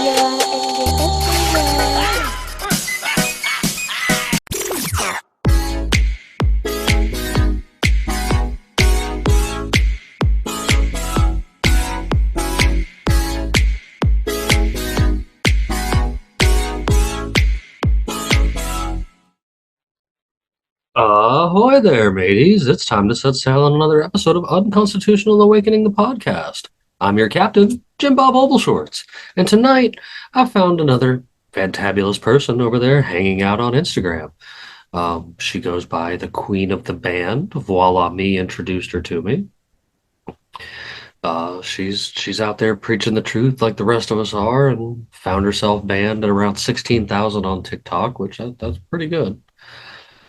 Ahoy there, mateys. It's time to set sail on another episode of Unconstitutional Awakening, the podcast. I'm your captain, Jim Bob Ogleshorts, and tonight I found another fantabulous person over there hanging out on Instagram. She goes by the Queen of the Band. Voila, me introduced her to me. She's out there preaching the truth like the rest of us are, and found herself banned at around 16,000 on TikTok, which that's pretty good.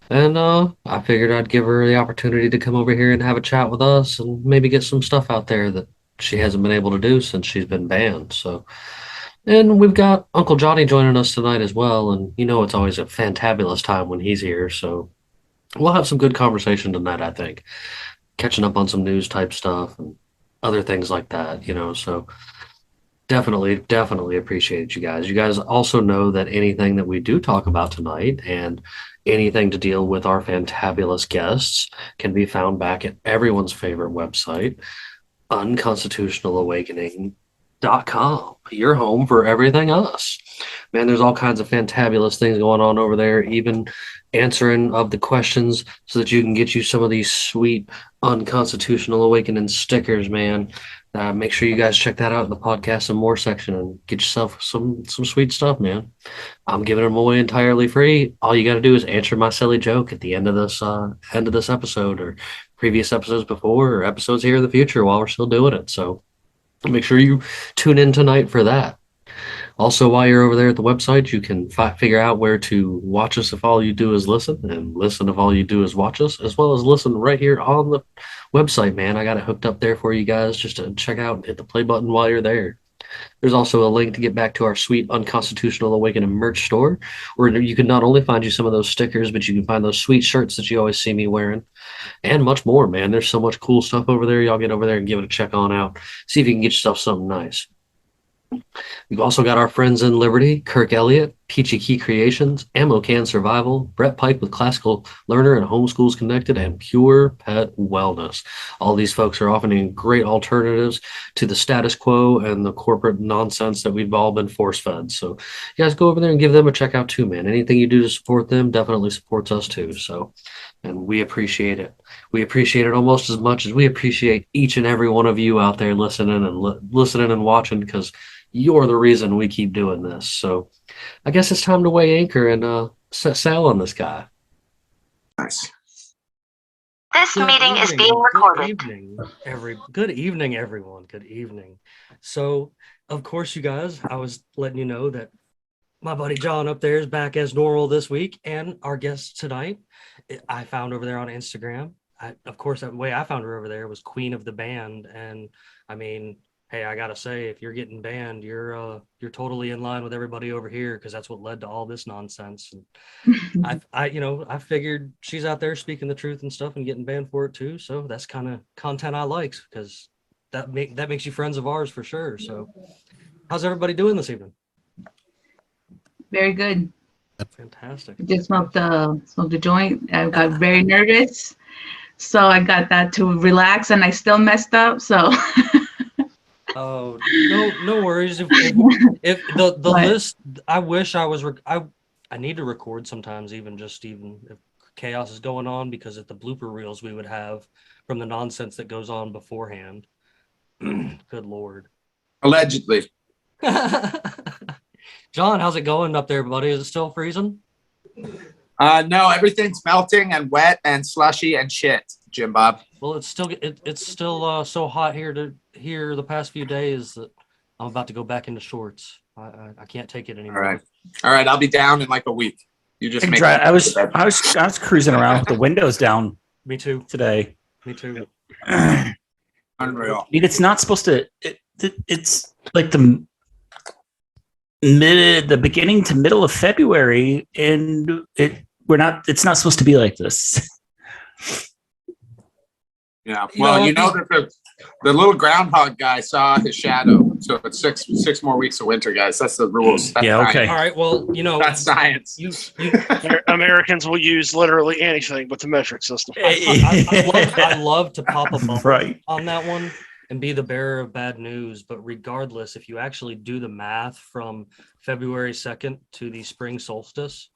And I figured I'd give her the opportunity to come over here and have a chat with us and maybe get some stuff out there that she hasn't been able to do since she's been banned. So, and we've got Uncle Johnny joining us tonight as well. And you know, it's always a fantabulous time when he's here. So we'll have some good conversation tonight, I think. Catching up on some news type stuff and other things like that, you know. So definitely appreciate you guys. You guys also know that anything that we do talk about tonight and anything to deal with our fantabulous guests can be found back at everyone's favorite website, unconstitutionalawakening.com. Your home for everything us. Man, there's all kinds of fantabulous things going on over there, even answering of the questions so that you can get you some of these sweet Unconstitutional Awakening stickers, man. Make sure you guys check that out in the podcast and more section and get yourself some sweet stuff, man. I'm giving them away entirely free. All you got to do is answer my silly joke at the end of this episode or previous episodes before or episodes here in the future while we're still doing it. So make sure you tune in tonight for that. Also, while you're over there at the website, you can figure out where to watch us if all you do is listen, and listen if all you do is watch us, as well as listen right here on the website, man. I got it hooked up there for you guys just to check out and hit the play button while you're there. There's also a link to get back to our sweet Unconstitutional Awakening merch store, where you can not only find you some of those stickers, but you can find those sweet shirts that you always see me wearing, and much more, man. There's so much cool stuff over there. Y'all get over there and give it a check on out. See if you can get yourself something nice. We've also got our friends in Liberty, Kirk Elliott, Peachy Key Creations, Ammo Can Survival, Brett Pike with Classical Learner and Homeschools Connected, and Pure Pet Wellness. All these folks are offering great alternatives to the status quo and the corporate nonsense that we've all been force-fed. So you guys go over there and give them a check out too, man. Anything you do to support them definitely supports us too. So, and we appreciate it. We appreciate it almost as much as we appreciate each and every one of you out there listening and watching, because you're the reason we keep doing this. So I guess it's time to weigh anchor and set sail on this guy. Nice. This meeting is being recorded. Good evening, everyone. Good evening. So, of course, you guys, I was letting you know that my buddy John up there is back as normal this week, and our guest tonight, I found over there on Instagram. Of course, the way I found her over there was Queen of the Band, and I mean, hey, I gotta say, if you're getting banned, you're totally in line with everybody over here, because that's what led to all this nonsense. And I figured she's out there speaking the truth and stuff and getting banned for it too. So that's kind of content I like, because that makes you friends of ours for sure. So how's everybody doing this evening? Very good. Fantastic. Just smoked the joint. I got very nervous, so I got that to relax, and I still messed up. So. Oh, no worries. If the list, I wish I was. I need to record sometimes, even if chaos is going on, because at the blooper reels we would have from the nonsense that goes on beforehand. Good Lord. Allegedly. John, how's it going up there, buddy? Is it still freezing? No, everything's melting and wet and slushy and shit, Jim Bob. Well, it's still so hot here the past few days that I'm about to go back into shorts. I can't take it anymore. All right. I'll be down in like a week. You just make. I was cruising around with the windows down. Me too. Today. Me too. Unreal. I mean, it's not supposed to. It's like the beginning to middle of February, and it's not supposed to be like this. Yeah. Well, you know that The little groundhog guy saw his shadow. So it's six more weeks of winter, guys. That's the rules. That's Yeah, okay. All right. Well, That's science. you Americans will use literally anything but the metric system. I love to pop a bubble Right. on that one and be the bearer of bad news. But regardless, if you actually do the math from February 2nd to the spring solstice,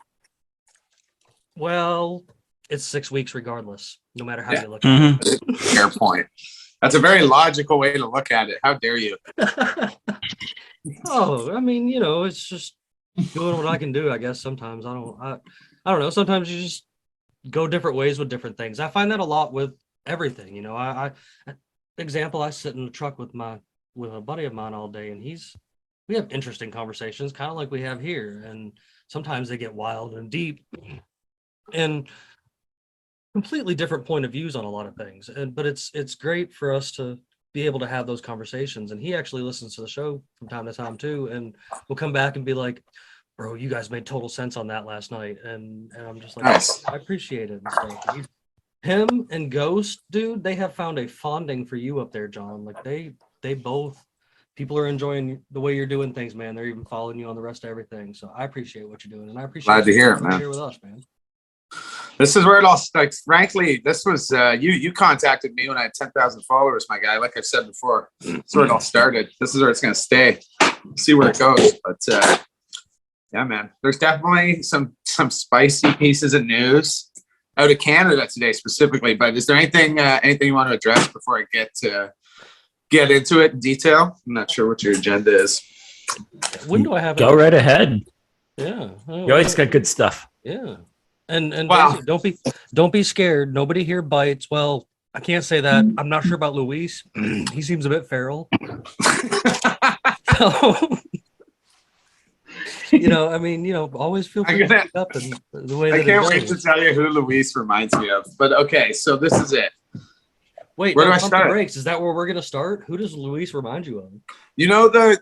well, it's 6 weeks regardless, no matter how you look at it. Fair point. That's a very logical way to look at it. How dare you? Oh, I mean, it's just doing what I can do, I guess. Sometimes I don't know. Sometimes you just go different ways with different things. I find that a lot with everything. I example, I sit in the truck with a buddy of mine all day, and we have interesting conversations, kind of like we have here. And sometimes they get wild and deep and completely different point of views on a lot of things. But it's great for us to be able to have those conversations. And he actually listens to the show from time to time too, and we'll come back and be like, bro, you guys made total sense on that last night. And I'm just like, Nice. I appreciate it and stuff. Him and Ghost, dude, they have found a fonding for you up there, John. Like they both, people are enjoying the way you're doing things, man. They're even following you on the rest of everything. So I appreciate what you're doing, and I appreciate Glad to hear it, man. Here with us, man. This is where it all starts. Frankly, this was you contacted me when I had 10,000 followers, my guy. Like I've said before, that's where it all started. This is where it's going to stay. See where it goes. But yeah, man, there's definitely some spicy pieces of news out of Canada today specifically. But is there anything you want to address before I get into it in detail? I'm not sure what your agenda is. When do I have Go right ahead. Yeah. You always got good stuff. Yeah. And Wow. basically, don't be scared. Nobody here bites. Well, I can't say that. I'm not sure about Luis. He seems a bit feral. So, always feel free to speak up in the way that I can't it wait to goes. tell you who Luis reminds me of. But okay, so this is it. Wait, Where do I pump the start? brakes. Is that where we're gonna start? Who does Luis remind you of? You know the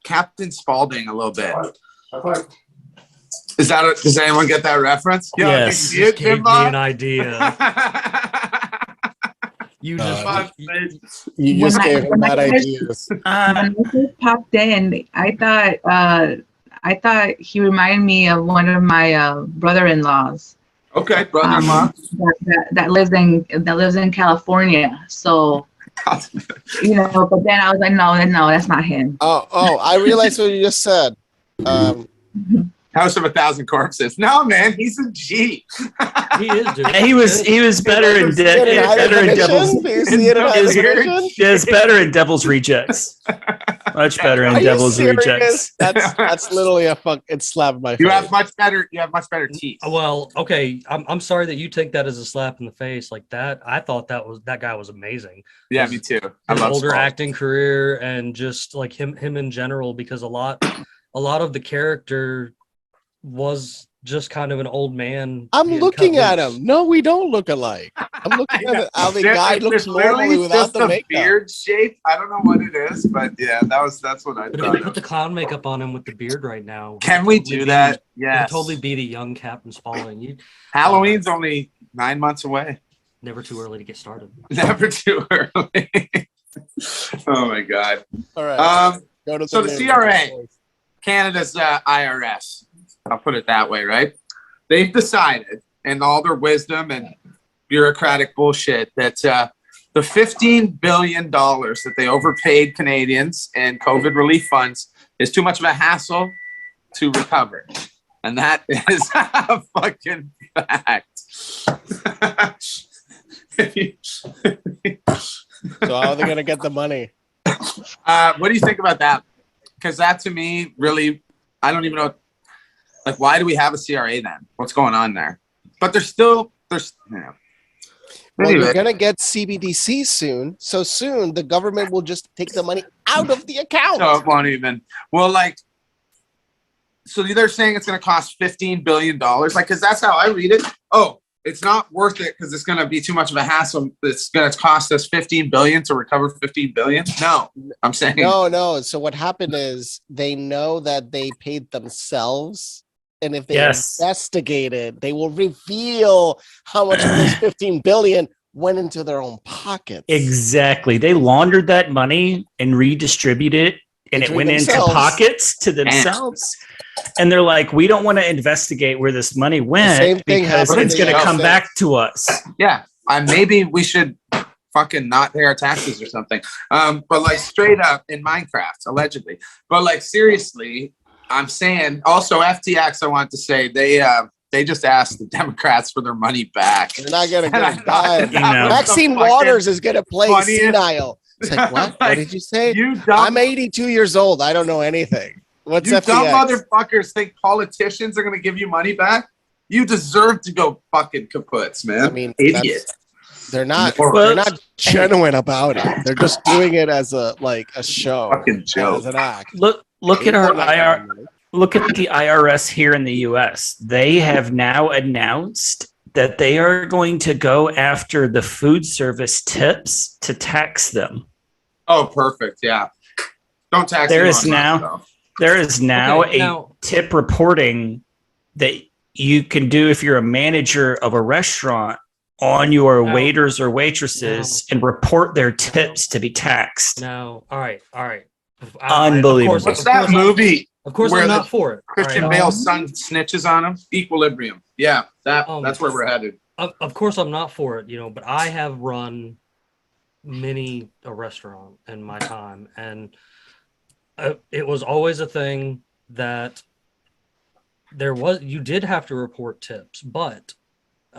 Captain Spaulding a little bit. Does anyone get that reference? Yes. You Just gave me an idea. You just You just When I- gave him when I that first- ideas. When I first popped in, I thought he reminded me of one of my brother-in-laws Okay, brother-in-law. that lives in California. So but then I was like, no, that's not him. Oh, I realized what you just said. House of a Thousand Corpses. No, man, he's a G. he is, dude. He was better in Devil's. Is better in Devil's Rejects. Much better Are in you Devil's serious? Rejects. That's literally it slapped my face. You have much better teeth. Well, okay. I'm sorry that you take that as a slap in the face like that. I thought that guy was amazing. Yeah, me too. I His love older Spaulding. acting career and just like him in general, because a lot of the character was just kind of an old man. I'm being looking cut at loose. him. No, we don't look alike. I'm looking at how the guy looks normally without just the a makeup. beard shape. I don't know what it is, but yeah, that's what I But if thought. you put the clown makeup on him with the beard right now, Can we totally do be- that? you Yes. could totally be the young Captain Spaulding. Halloween's only 9 months away. Never too early to get started. Never too early. Oh my god. All right. Go to so the news. CRA. Canada's IRS. I'll put it that way, right? They've decided, in all their wisdom and bureaucratic bullshit, that the $15 billion that they overpaid Canadians in COVID relief funds is too much of a hassle to recover. And that is a fucking fact. So how are they gonna get the money? What do you think about that? Because that to me, really, I don't even know. Like, why do we have a CRA then? What's going on there? But there's Well, Anyway. you're gonna get CBDC soon. So soon the government will just take the money out of the account. No, it won't even. Well, like, so they're saying it's going to cost $15 billion. Like, because that's how I read it. Oh, it's not worth it because it's going to be too much of a hassle. It's going to cost us $15 billion to recover $15 billion. No, I'm saying No. So what happened is they know that they paid themselves. And if they Yes. investigate it, they will reveal how much of this 15 billion went into their own pockets. Exactly. They laundered that money and redistributed it, and it Between went themselves. into pockets to themselves. And they're like, we don't want to investigate where this money went same thing because happened it's in the going to come USA. back to us. Yeah, maybe we should fucking not pay our taxes or something. But like straight up in Minecraft, allegedly. But like seriously, I'm saying also FTX. I want to say they just asked the Democrats for their money back. They're not gonna And I get a thought dime. You know. Maxine Waters is gonna play funniest- senile. It's like, what? What did you say? You dumb, I'm 82 years old. I don't know anything. What's you dumb FTX? motherfuckers think politicians are gonna give you money back? You deserve to go fucking kaputs, man. I mean, Idiot. they're not. Well, They're not genuine about it. They're just doing it as a show, Fucking joke. as an act. Look at our They're not IR. getting money. Look at the IRS here in the US. They have now announced that they are going to go after the food service tips to tax them. Oh, perfect. Yeah. Don't tax There me is on my now- stuff. There is now Okay, a now- tip reporting that you can do if you're a manager of a restaurant on your Now- waiters or waitresses and report their tips to be taxed. No, all right. Unbelievable. What's that movie? Of course, where I'm the not for it. all Christian right? Bale's son snitches on him? Equilibrium. Yeah, that's where we're headed. Of course, I'm not for it, but I have run many a restaurant in my time, and it was always a thing that you did have to report tips, but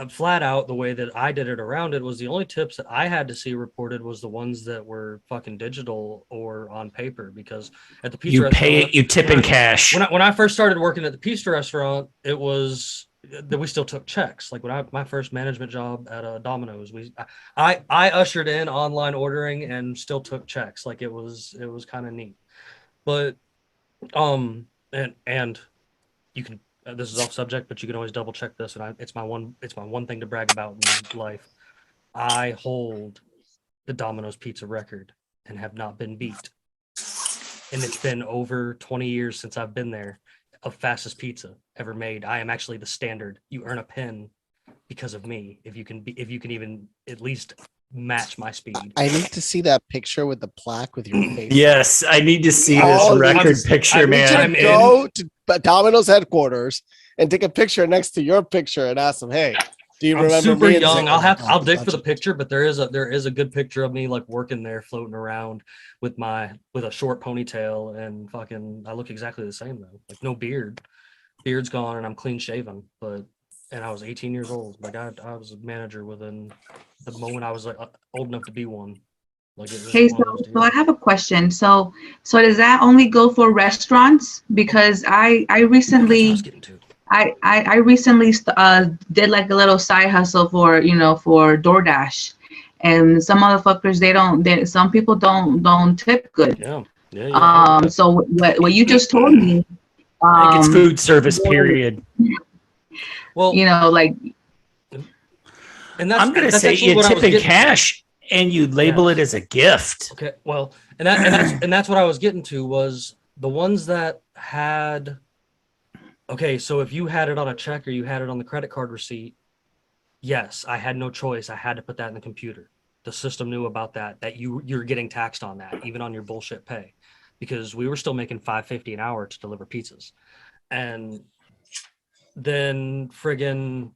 flat out the way that I did it around it was the only tips that I had to see reported was the ones that were fucking digital or on paper, because at the pizza restaurant, You tip in cash. when I first started working at the pizza restaurant, it was that we still took checks. Like my first management job at Domino's, I ushered in online ordering and still took checks. Like it was kind of neat. But and you can this is off subject, but you can always double check this, and it's my one thing to brag about in life. I hold the Domino's pizza record and have not been beat. And it's been over 20 years since I've been there of fastest pizza ever made. I am actually the standard. You earn a pin because of me if you can even at least match my speed. I need to see that picture with the plaque with your face. Yes, I need to see Oh, this record I picture, need you man. to go to Domino's headquarters and take a picture next to your picture and ask them, "Hey, do you I'm remember super me?" And young. say, I'll dig for the picture, but there is a good picture of me like working there, floating around with a short ponytail and fucking. I look exactly the same though, like no beard. Beard's gone and I'm clean shaven, and I was 18 years old. Like I was a manager within the moment I was like old enough to be one. Like it was Okay, one of those so I deals. have a question. So does that only go for restaurants? Because I That's what I recently was getting to. I recently did like a little side hustle for DoorDash, and some motherfuckers some people don't tip good. Yeah. So what you just told me, I think it's food service, well, period. Well, like and that's I'm going to that's say actually you what I tip was in getting to. cash and you label it as a gift. Okay, well, and that's what I was getting to was the ones that had. Okay, so if you had it on a check or you had it on the credit card receipt, yes, I had no choice. I had to put that in the computer. The system knew about that you're getting taxed on that, even on your bullshit pay, because we were still making $5.50 an hour to deliver pizzas, and then friggin'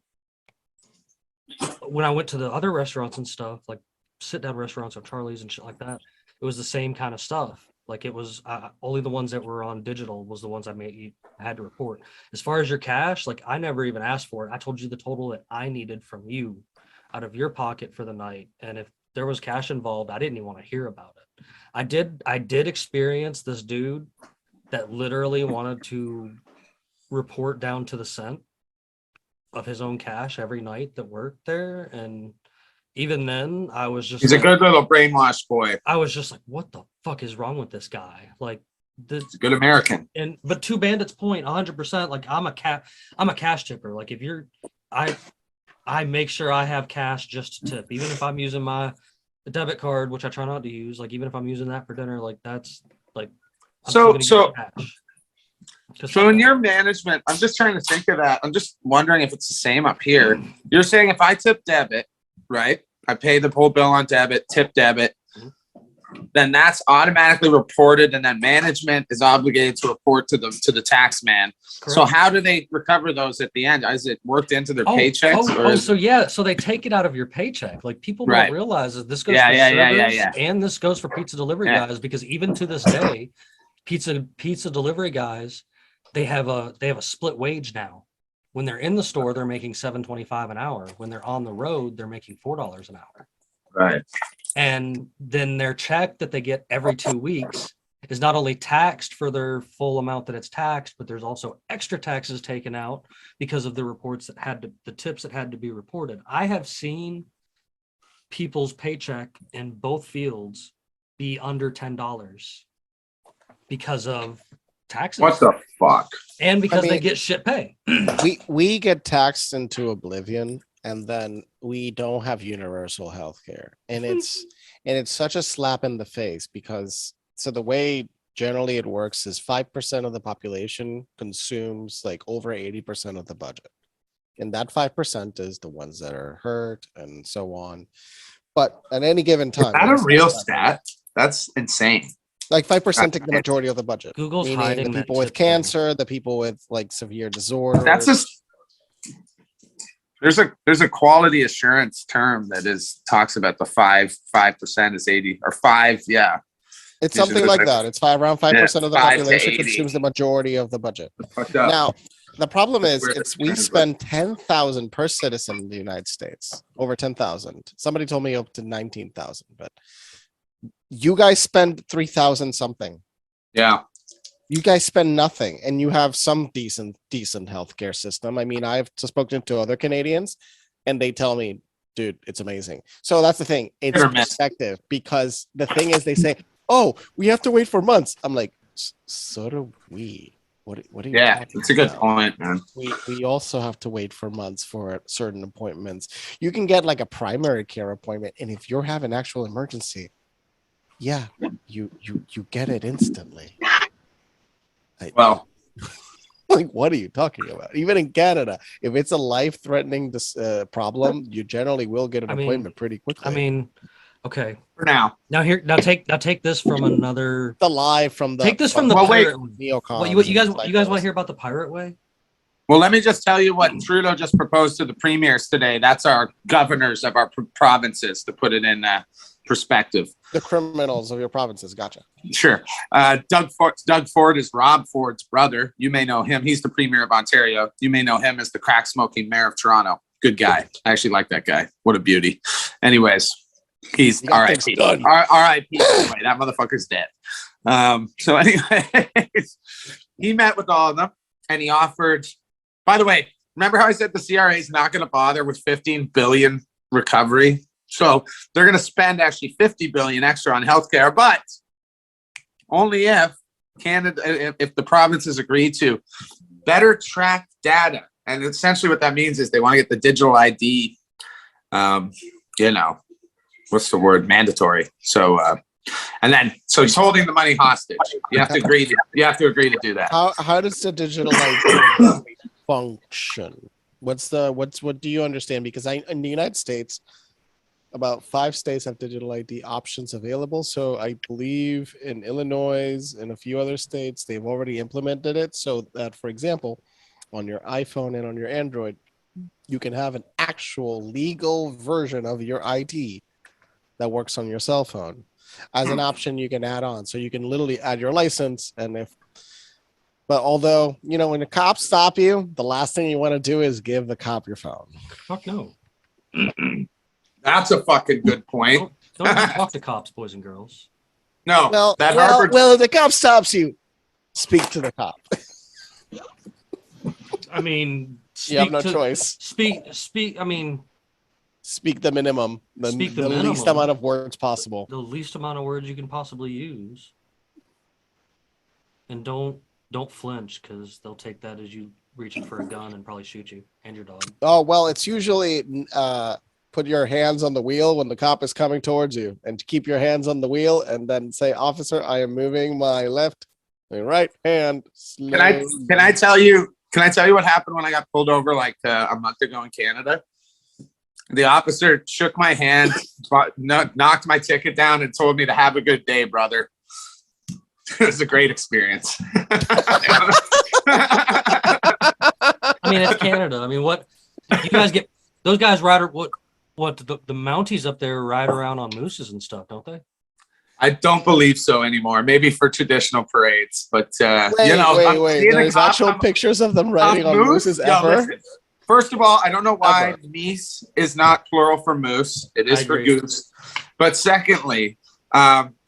when I went to the other restaurants and stuff, like sit down restaurants or Charlie's and shit like that, it was the same kind of stuff. Like it was only the ones that were on digital was the ones I had to report. As far as your cash, like I never even asked for it. I told you the total that I needed from you out of your pocket for the night. And if there was cash involved, I didn't even want to hear about it. I did experience this dude that literally wanted to report down to the cent of his own cash every night that worked there. And even then I was just He's a good little brainwashed boy. I was just like, what the fuck is wrong with this guy? Like He's a good American. but to Bandit's point, 100%, like I'm a cash tipper. Like if I make sure I have cash just to tip, even if I'm using my debit card, which I try not to use, like even if I'm using that for dinner, like that's like I'm still gonna get cash. So in your management, I'm just trying to think of that. I'm just wondering if it's the same up here. You're saying if I tip debit, right? I pay the whole bill on debit, tip debit, then that's automatically reported, and then management is obligated to report to the tax man. So how do they recover those at the end? Is it worked into their paychecks? So they take it out of your paycheck. Like people don't realize that this goes for servers and this goes for pizza delivery guys, because even to this day, pizza delivery guys, they have a split wage now. When they're in the store, they're making $7.25 an hour. When they're on the road, they're making $4 an hour. Right. And then their check that they get every 2 weeks is not only taxed for their full amount that it's taxed, but there's also extra taxes taken out because of the the tips that had to be reported. I have seen people's paycheck in both fields be under $10 because of taxes. What the fuck? And because they get shit pay. we get taxed into oblivion, and then we don't have universal health care. And it's such a slap in the face, because so the way generally it works is 5% of the population consumes like over 80% of the budget. And that 5% is the ones that are hurt and so on. But at any given time, is that a real stat? That's insane. Like 5% take the majority of the budget. Google's meaning hiding the people that with cancer, the people with like severe disorders. That's just there's a quality assurance term that talks about the 5% is 80 or 5. Yeah. It's something like that. It's around 5% of the 5 to population 80. consumes the majority of the budget. Fucked up. Now, the problem is Where we spend 10,000 per citizen in the United States, over 10,000. Somebody told me up to 19,000, but you guys spend 3,000 something. Yeah. You guys spend nothing, and you have some decent healthcare system. I mean, I've spoken to other Canadians, and they tell me, dude, it's amazing. So that's the thing. It's perspective, because the thing is, they say, oh, we have to wait for months. I'm like, so do we. What are you talking it's a good about? point, man. We also have to wait for months for certain appointments. You can get like a primary care appointment, and if you have an actual emergency, yeah, you get it instantly. Well, like, what are you talking about? Even in Canada, if it's a life-througning problem, you generally will get an appointment pretty quickly. I mean, okay. For now. Now take this from another. Take this from the pirate. Neocons. You guys want to hear about the pirate way? Well, let me just tell you what Trudeau just proposed to the premiers today. That's our governors of our provinces, to put it in perspective. The criminals of your provinces. Gotcha. Sure. Doug Ford is Rob Ford's brother. You may know him. He's the premier of Ontario. You may know him as the crack smoking mayor of Toronto. Good guy. I actually like that guy. What a beauty. Anyways, he's R.I.P. R.I.P. Anyway, that motherfucker's dead. So anyways, he met with all of them, and he offered, by the way, remember how I said the CRA is not going to bother with 15 billion recovery? So they're going to spend actually 50 billion extra on healthcare, but only if the provinces agree to better track data. And essentially what that means is they want to get the digital ID, what's the word? Mandatory. So, so he's holding the money hostage. You have to agree to do that. How does the digital ID function? What do you understand? Because in the United States, about 5 states have digital ID options available. So I believe in Illinois and a few other states, they've already implemented it so that, for example, on your iPhone and on your Android, you can have an actual legal version of your ID that works on your cell phone as an option you can add on. So you can literally add your license. But although, when the cops stop you, the last thing you want to do is give the cop your phone. Fuck no. That's a fucking good point. Don't even talk to cops, boys and girls. No. Well, if the cop stops you, speak to the cop. I mean, you have no choice. Speak the minimum. The least amount of words possible. The least amount of words you can possibly use. And don't flinch, because they'll take that as you reaching for a gun and probably shoot you and your dog. Oh, well, it's usually put your hands on the wheel when the cop is coming towards you, and keep your hands on the wheel, and then say, "Officer, I am moving my left and right hand." Can I tell you what happened when I got pulled over like a month ago in Canada? The officer shook my hand, knocked my ticket down, and told me to have a good day, brother. It was a great experience. I mean, it's Canada. I mean, what you guys get? Those guys ride what the Mounties up there ride around on mooses and stuff, don't they? I don't believe so anymore. Maybe for traditional parades, but Wait, I'm wait. seeing There's the cops actual on- pictures of them riding on mooses Yo, ever. listen. First of all, I don't know why Ever. meese is not plural for moose. It is I for agree. goose. But secondly,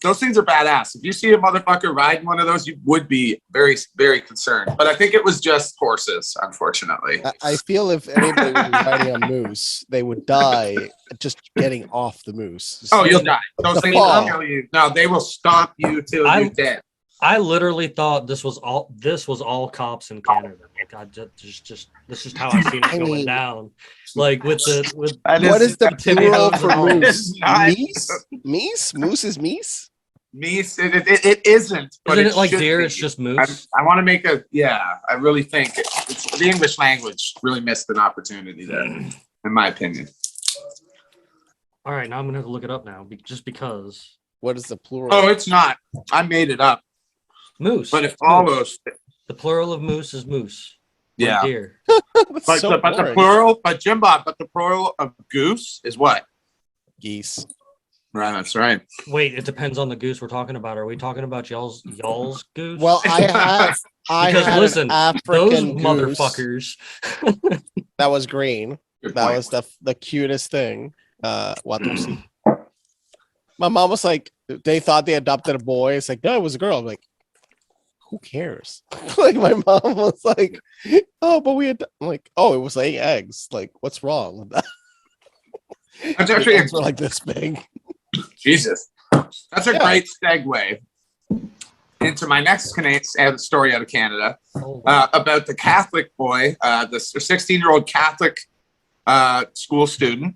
those things are badass. If you see a motherfucker riding one of those, you would be very, very concerned. But I think it was just horses, unfortunately. I feel if anybody was riding a moose, they would die just getting off the moose. Oh, you'll die. Those The things will fall. kill you. No, they will stomp you till you're dead. I literally thought this was all cops in Canada. Like I just this is how I seen it I going mean- down. Like with What is the plural for It's moose? not- Meese? Meese? Moose is meese? Meese, it isn't. But Isn't it like should deer? be. It's just moose. I want to make I really think it's the English language really missed an opportunity there, in my opinion. All right, now I'm gonna have to look it up now, just because What is the plural? Oh, it's not. I made it up, moose. but it It's moose. follows. The plural of moose is moose. Like Yeah, deer. That's but, so the, but the boring. plural, but Jimbot, but the plural of goose is what? Geese. Right, that's right. Wait, it depends on the goose we're talking about. Are we talking about y'all's goose? Well, I Because had listen, an those African goose motherfuckers. that was green. Good That point. was the cutest thing. Watusi. My mom was like, they thought they adopted a boy. It's like, no, it was a girl. I'm like, who cares? Like my mom was like, oh, but I'm like, oh, it was laying eggs. Like, what's wrong with that? That's The actually eggs were like this big. Jesus. That's a Yeah. great segue into my next story out of Canada Oh, about the Catholic boy, the 16-year-old Catholic school student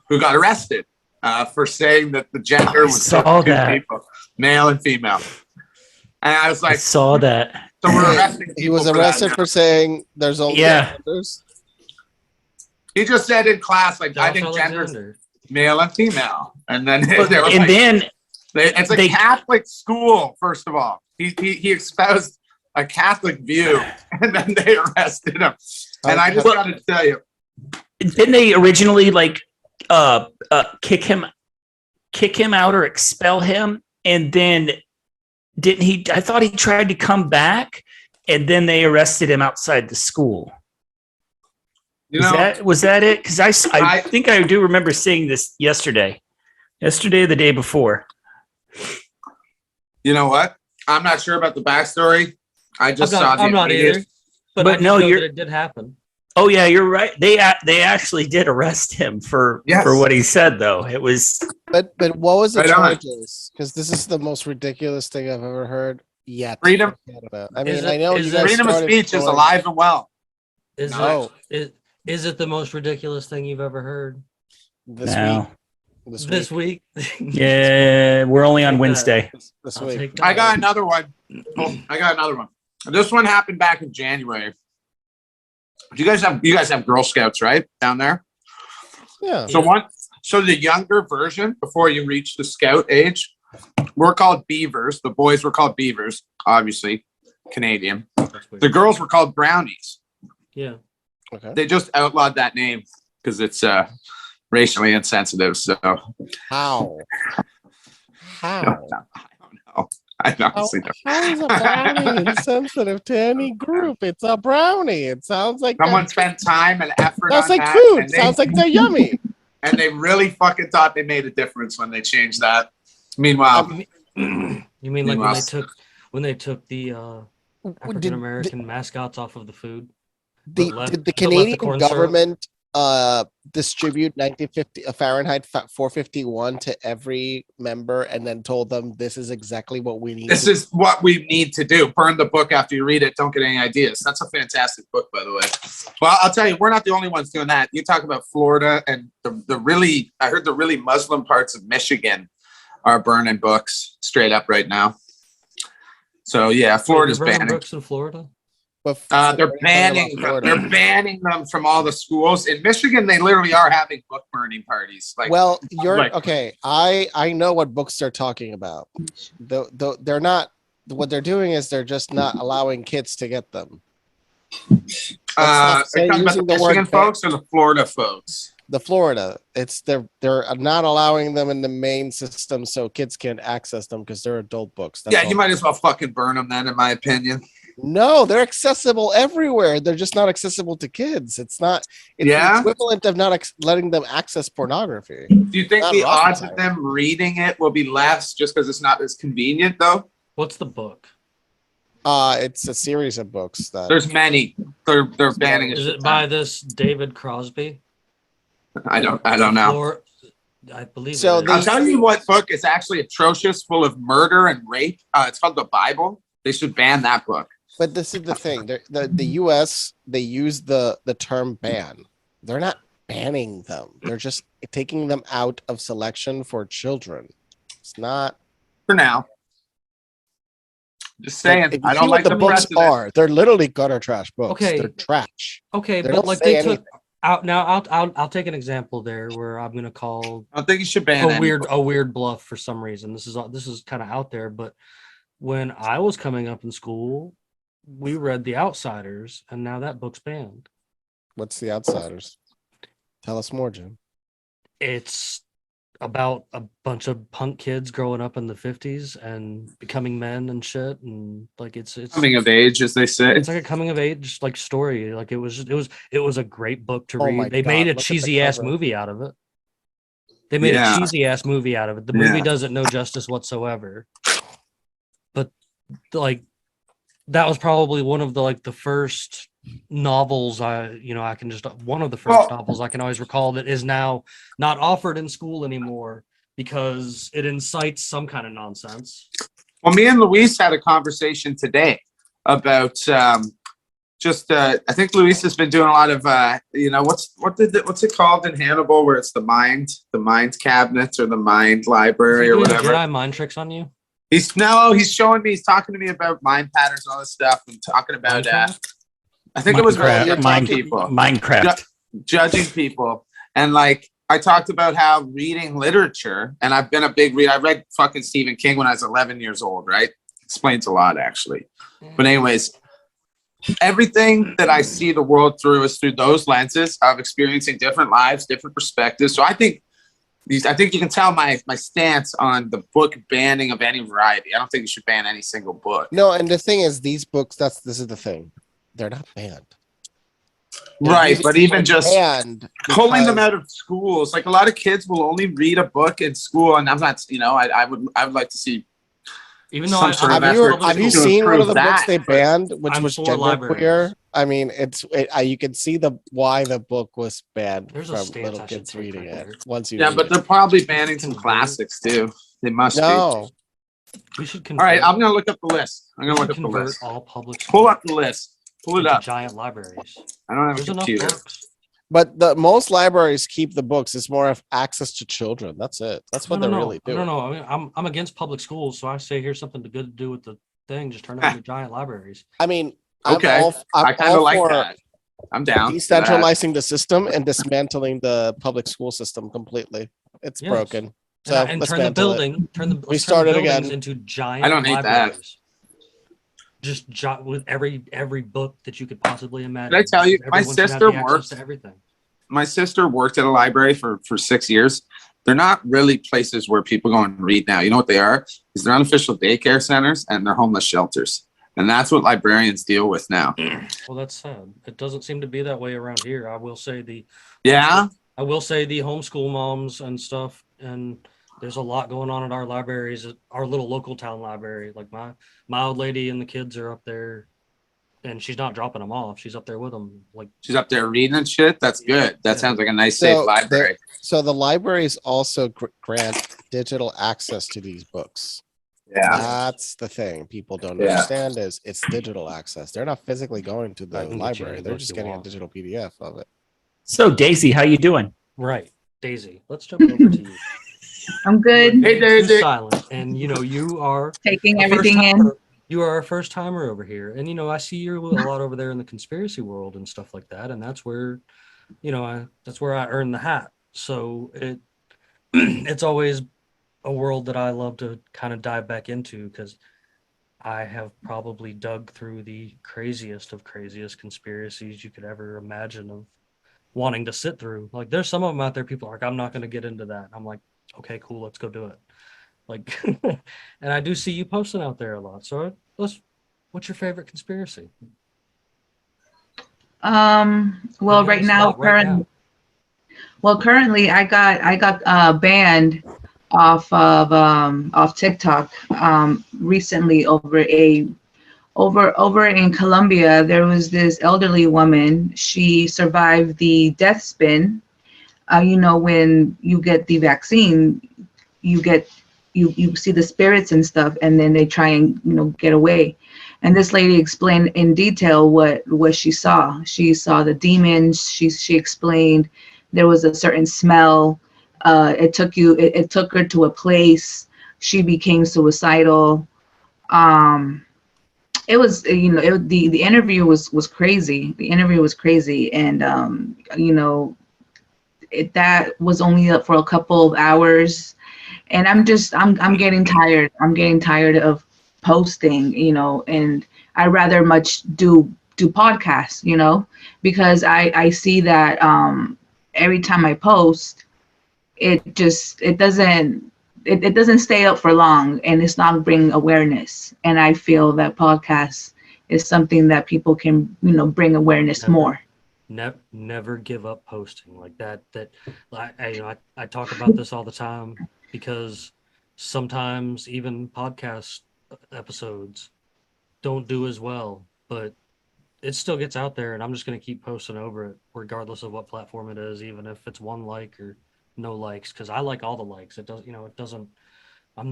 who got arrested for saying that the gender was saw two that. people, male and female. And I was I like, saw that. so we're arresting He was people for that arrested now. for saying there's only Yeah. genders. He just said in class, like, I Josh think gender's Alexander. male and female. And then they But- were and like, then it's a they- Catholic school, first of all. He espoused a Catholic view, and then they arrested him. And I just got to tell you, didn't they originally like kick him out or expel him, and then didn't he? I thought he tried to come back, and then they arrested him outside the school. you know, Was that it? Because I I- think I do remember seeing this yesterday or the day before. you know what? I'm not sure about the backstory. I just saw the I'm not immediate- either. But But I just no, know you're- that it did happen. Oh yeah, you're right. They actually did arrest him for Yes. what he said, though. It was But what was the Right on. charges? Because this is the most ridiculous thing I've ever heard yet. Freedom. in Canada. I mean, Is I it- know is you it- guys Freedom of started speech is going- alive and well. Is No. is it the most ridiculous thing you've ever heard this No. week. this week? Yeah, we're only on Take that. Wednesday. This I'll week. take that. I got another one. I got another one. This one happened back in January. You guys have Girl Scouts, right? Down there? Yeah. So the younger version, before you reach the scout age, we're called beavers. The boys were called beavers, obviously Canadian. That's weird. The girls were called brownies. Yeah. Okay. They just outlawed that name because it's racially insensitive. So How? I don't know. I How, honestly don't. how is a brownie insensitive to any group? It's a brownie. It sounds like Someone that- spent time and effort Sounds on like that, food. and they- Sounds like they're yummy. and they really fucking thought they made a difference when they changed that. Meanwhile, You mean like Meanwhile- when they took the African American mascots off of the food? Did the but left the Canadian corn syrup? government distribute 1950 Fahrenheit 451 to every member and then told them this is exactly what we need? this is what we need to do. Burn the book after you read it. Don't get any ideas. That's a fantastic book, by the way. Well, I'll tell you, we're not the only ones doing that. You talk about Florida and I heard the really Muslim parts of Michigan are burning books straight up right now. So yeah, Florida's Burning banning. books in Florida. But They're banning them from all the schools in Michigan. They literally are having book burning parties. Like, well, you're like- okay. I know what books they're talking about. They're not. What they're doing is they're just not allowing kids to get them. are you talking about using the the word Michigan folks or the Florida folks? The Florida, they're not allowing them in the main system, so kids can't access them because they're adult books. That's Yeah, all. you might as well fucking burn them then, in my opinion. No, they're accessible everywhere. They're just not accessible to kids. It's the equivalent of not letting them access pornography. Do you think Not the rocket odds of science. them reading it will be less just because it's not as convenient, though? What's the book? It's a series of books that There's many. They're banning. Is it by this David Crosby? I don't know. Or I believe So it is. I'll tell you what book is actually atrocious, full of murder and rape. It's called the Bible. They should ban that book. But this is the thing. The US, they use the term ban. They're not banning them. They're just taking them out of selection for children. It's not. For now. Just saying. If you I see don't what like the the books precedent. are. They're literally gutter trash books. Okay. They're trash. Okay, They but don't like say they took anything. out now. I'll take an example there where I'm gonna call I don't think you should ban any book. a weird bluff for some reason. This is kind of out there, but when I was coming up in school, we read The Outsiders, and now that book's banned. What's The Outsiders? Tell us more, Jim. It's about a bunch of punk kids growing up in the 50s and becoming men and shit, and like it's Coming of age, as they say. it's like a coming of age like story. Like it was a great book to Oh read. my They God, made a look at the cheesy ass cover. movie out of it. They made Yeah. a cheesy ass movie out of it. The Yeah. movie doesn't know justice whatsoever. But like that was probably one of the first novels I can just one of the first novels I can always recall that is now not offered in school anymore because it incites some kind of nonsense. Well, me and Luis had a conversation today about I think Luis has been doing a lot of what's it called in Hannibal where it's the mind cabinets or the mind library or Doing whatever. Jedi mind tricks on you? He's showing me, he's talking to me about mind patterns and all this stuff and talking about I think it was Minecraft. judging people. And like I talked about how reading literature, and I've been a big reader. I read fucking Stephen King when I was 11 years old, right? Explains a lot actually. But anyways, everything that I see the world through is through those lenses of experiencing different lives, different perspectives. So I think you can tell my stance on the book banning of any variety. I don't think you should ban any single book. No, and the thing is, these books, this is the thing. They're not banned. Right, but even just banned pulling them because- out of schools, like a lot of kids will only read a book in school, and I'm not, I would like to see. Even though Some sort of Have effort you to seen one of the improve books that. they banned, which I'm was for genderqueer? libraries. I mean, you can see why the book was banned There's a from stance little I should kids take reading right it. there. Once you Yeah, read but it. they're probably banning some classics too. They must be. No, we should All right, I'm gonna look up the list. I'm we gonna should look up the convert list. all public Pull schools up the list. Pull it into up. giant libraries. I don't have a There's enough computer. books. but the most libraries keep the books. It's more of access to children. That's it. That's what they're really doing. No. I mean, I'm against public schools, so I say here's something good to do with the thing. Just turn it into giant libraries. I mean, Okay. I'm I kind of all like for that. I'm down. for that. decentralizing the system and dismantling the public school system completely. It's Yes. broken. So And let's turn the dismantle it. building. We started again. into giant. I don't hate that. libraries. Just with every book that you could possibly imagine. Did I tell you, my Everyone should have sister the access works- to everything. My sister worked at a library for 6 years. They're not really places where people go and read now. You know what they are? Is they're unofficial daycare centers and they're homeless shelters. And that's what librarians deal with now. Well, that's sad. It doesn't seem to be that way around here. I will say the homeschool moms and stuff, and there's a lot going on at our libraries, at our little local town library. Like my old lady and the kids are up there, and she's not dropping them off. She's up there with them. Like She's up there reading and shit. That's good. That Yeah. sounds like a nice, So safe library. So the libraries also grant digital access to these books. Yeah. That's the thing people don't Yeah. understand is it's digital access. They're not physically going to I the can get you library. any They're book just you getting a want. digital PDF of it. So Daisy, how you doing? right, Daisy. Let's jump over to you. I'm good. Hey, You're Daisy. silent, and you are Taking a everything in. first-timer. You are our first timer over here. And, I see you a lot over there in the conspiracy world and stuff like that. And that's where, that's where I earn the hat. So it's always a world that I love to kind of dive back into because I have probably dug through the craziest of craziest conspiracies you could ever imagine of wanting to sit through. Like there's some of them out there, people are like, I'm not going to get into that. I'm like, okay, cool, let's go do it. Like, and I do see you posting out there a lot. So what's your favorite conspiracy? Well, right now, currently I got banned off TikTok recently over in Colombia. There was this elderly woman. She survived the death spin. When you get the vaccine, you see the spirits and stuff, and then they try and get away. And this lady explained in detail what she saw. She saw the demons. She explained there was a certain smell. It took her to a place. She became suicidal. It was the interview was crazy. The interview was crazy, and that was only up for a couple of hours. And I'm getting tired. I'm getting tired of posting, and I rather much do podcasts, because I see that every time I post, it doesn't stay up for long, and it's not bring awareness. And I feel that podcasts is something that people can, bring awareness more. Never give up posting like that. I talk about this all the time because sometimes even podcast episodes don't do as well, but it still gets out there, and I'm just going to keep posting over it regardless of what platform it is, even if it's one like or no likes, because I like all the likes. I'm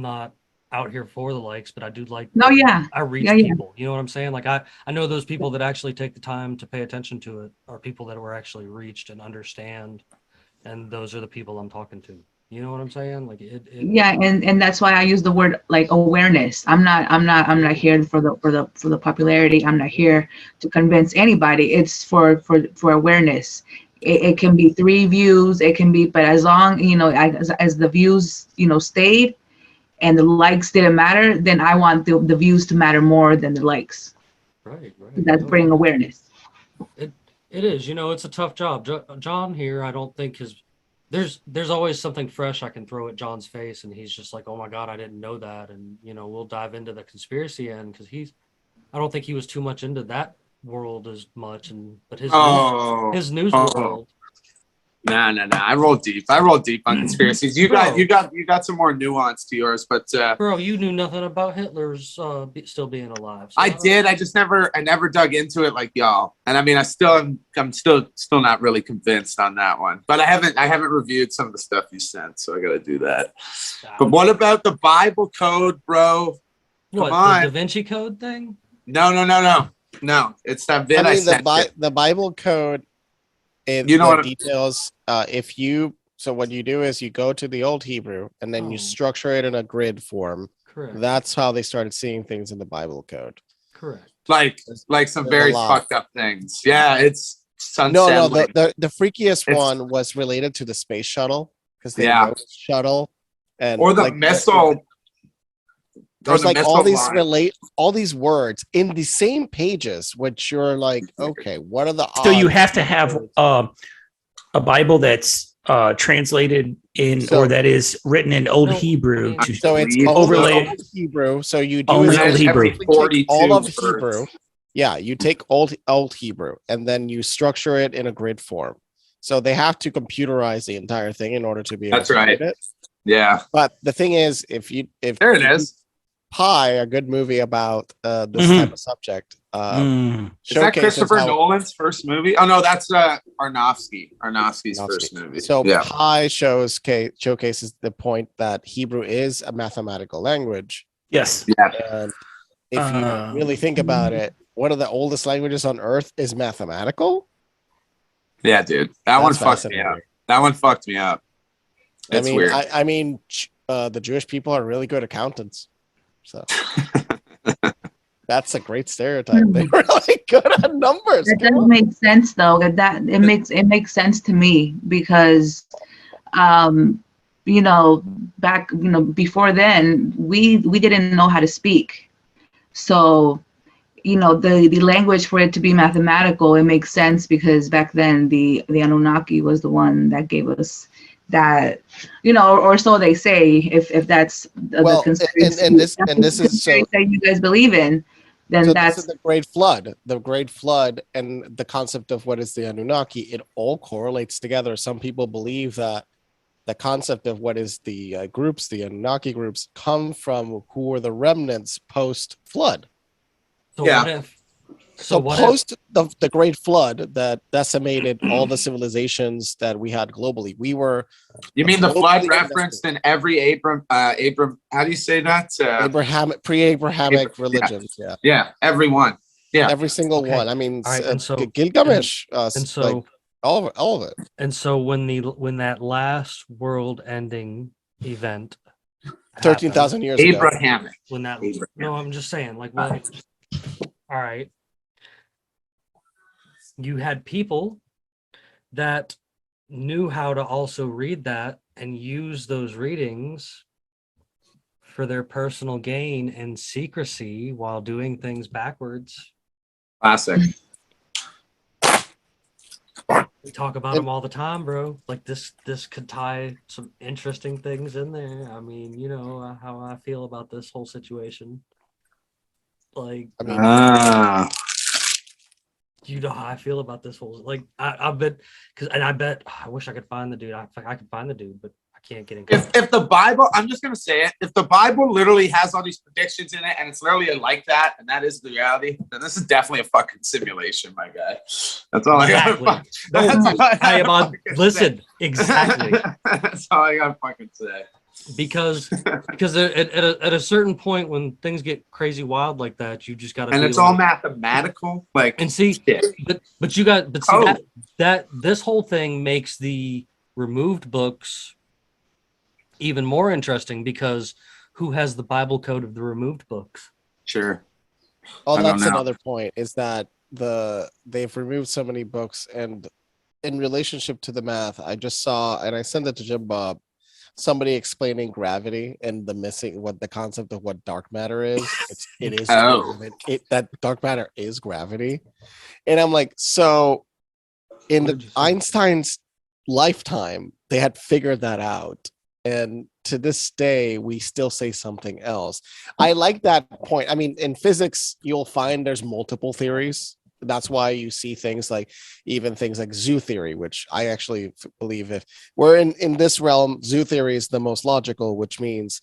not out here for the likes, but I do like. No, yeah. I reach people. You know what I'm saying? Like I know those people that actually take the time to pay attention to it are people that were actually reached and understand, and those are the people I'm talking to. You know what I'm saying? Like Yeah, and that's why I use the word like awareness. I'm not here for the popularity. I'm not here to convince anybody. It's for awareness. It can be 3 views. It can be, but as long as the views stayed, and the likes didn't matter, then I want the views to matter more than the likes. Right. That's bringing awareness. It is. It's a tough job. John here, I don't think there's always something fresh I can throw at John's face, and he's just like, oh my God, I didn't know that. And, we'll dive into the conspiracy end because I don't think he was too much into that world as much. But his news world. Nah. I roll deep on conspiracies. You got some more nuance to yours, but bro, you knew nothing about Hitler's still being alive. So I did. I just never dug into it like y'all. And I mean, I'm still not really convinced on that one. But I haven't reviewed some of the stuff you sent, so I got to do that. But what about the Bible code, bro? Come on. The Da Vinci Code thing? No. It's that vid I sent. The Bible code. Details. So what you do is you go to the Old Hebrew and then you structure it in a grid form. Correct. That's how they started seeing things in the Bible code. Correct. Like some very fucked up things. Yeah, it's no. The freakiest one was related to the space shuttle because they wrote shuttle or the missile. There's like all these words in the same pages, which you're like, okay, what are the odds? So you have to have a Bible that's translated in or that is written in Old Hebrew to so it's overlay Old Hebrew. So you do only Old Hebrew. All of Hebrew. Yeah, you take old Hebrew and then you structure it in a grid form. So they have to computerize the entire thing in order to be able to read it. Yeah. But the thing is, if there it is. Pi, a good movie about this type of subject. Is that Christopher Nolan's first movie? Oh no, that's Aronofsky's first movie. So Pi showcases the point that Hebrew is a mathematical language. Yes. Yeah. And if you really think about it, one of the oldest languages on earth is mathematical. Yeah, dude, that one fucked me up. It's weird. I mean, the Jewish people are really good accountants. So That's a great stereotype. They're really good at numbers. That Come does on. make sense though. That it makes sense to me because you know, back, you know, before then, we didn't know how to speak. So, you know, the language for it to be mathematical, it makes sense because back then the Anunnaki was the one that gave us that, you know, or so they say. If that's Well, the conspiracy, and this is conspiracy so. that you guys believe in, then So this that's is the Great Flood. The Great Flood and the concept of what is the Anunnaki, it all correlates together. Some people believe that the concept of what is the groups, the Anunnaki groups, come from who were the remnants post-flood. So Yeah. what if? So what post the Great Flood that decimated all the civilizations that we had globally, we were You mean the flood globally referenced in every Abram? How do you say that? pre-Abrahamic religions. Yeah, Yeah, everyone. Yeah. every single Okay. one. I mean, All right, and so Gilgamesh, and so like all of it. and so when that last world-ending event 13,000 happened, years ago. Abrahamic. when that Abraham. no, I'm just saying, like, well, all right, you had people that knew how to also read that and use those readings for their personal gain and secrecy while doing things backwards. Classic. We talk about them all the time, bro. Like this could tie some interesting things in there. I mean, you know how I feel about this whole situation. Like, I mean, you know how I feel about this whole, like, I've been, I bet I wish I could find the dude. I could find the dude, but I can't get in. if the Bible, I'm just gonna say it, if the Bible literally has all these predictions in it and it's literally like that, and that is the reality, then this is definitely a fucking simulation, my guy. That's all Exactly. I got. I am on. Listen, exactly. That's all I got fucking say. Because at a certain point when things get crazy wild like that, you just got to. And it's all mathematical, like. And see, shit. but you got, but see Oh. that this whole thing makes the removed books even more interesting because who has the Bible code of the removed books? Sure. oh, I don't that's know. another point. Is that they've removed so many books, and in relationship to the math, I just saw, and I sent it to Jim Bob, somebody explaining gravity and what the concept of what dark matter is. It is Oh. that dark matter is gravity, and I'm like, so in What did you say? Einstein's lifetime, they had figured that out. And to this day, we still say something else. I like that point. I mean, in physics, you'll find there's multiple theories. That's why you see things like zoo theory, which I actually believe if we're in this realm, zoo theory is the most logical, which means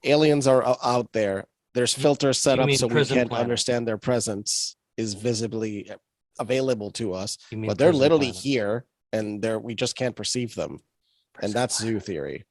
aliens are out there. There's filters set You up mean so we prison can't planet. understand their presence is visibly available to us, You mean but they're prison literally planet. here and we just can't perceive them. And that's zoo theory.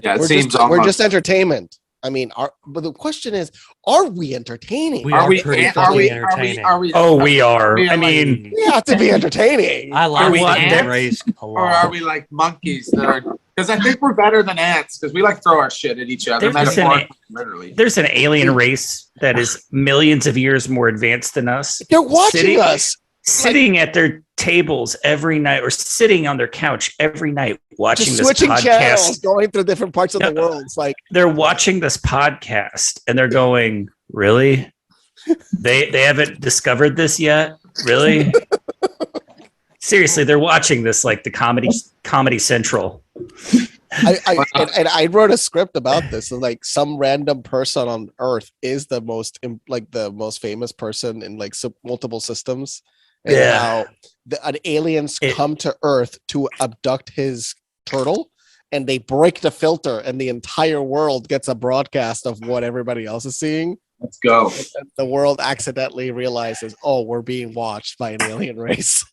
Yeah, it We're seems we're almost. just entertainment. I mean, but the question is, are we entertaining? We Are are we? pretty Are fucking we? entertaining. Are we? Oh, we are. We are I like- mean, We have to be entertaining. I like we the human ants? race a Or are lot. we like monkeys that are? Because I think we're better than ants because we like throw our shit at each other. There's Metaphorically, literally. there's an alien race that is millions of years more advanced than us. They're watching Sitting- us. Sitting at their tables every night or sitting on their couch every night watching Just this switching channels, podcast. going through different parts of the Yeah. world. It's like, They're watching this podcast and they're going, really? They haven't discovered this yet? Really? Seriously, they're watching this like the Comedy Central. I wrote a script about this. So like some random person on Earth is the most famous person in like multiple systems. And Yeah. how an aliens come to Earth to abduct his turtle, and they break the filter, and the entire world gets a broadcast of what everybody else is seeing. Let's go. And the world accidentally realizes, oh, we're being watched by an alien race.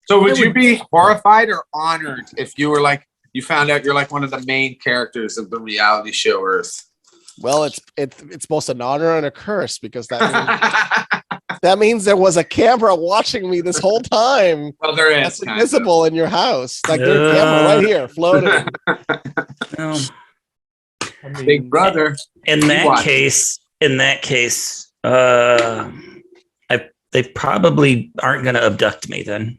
So would you be horrified or honored if you were like you found out you're like one of the main characters of the reality show Earth? Well, it's both an honor and a curse because that means there was a camera watching me this whole time. Well, there is. That's kind of. invisible in your house. Like there's a camera right here floating. Um, I mean, Big brother. in You that watch. case, They probably aren't going to abduct me then.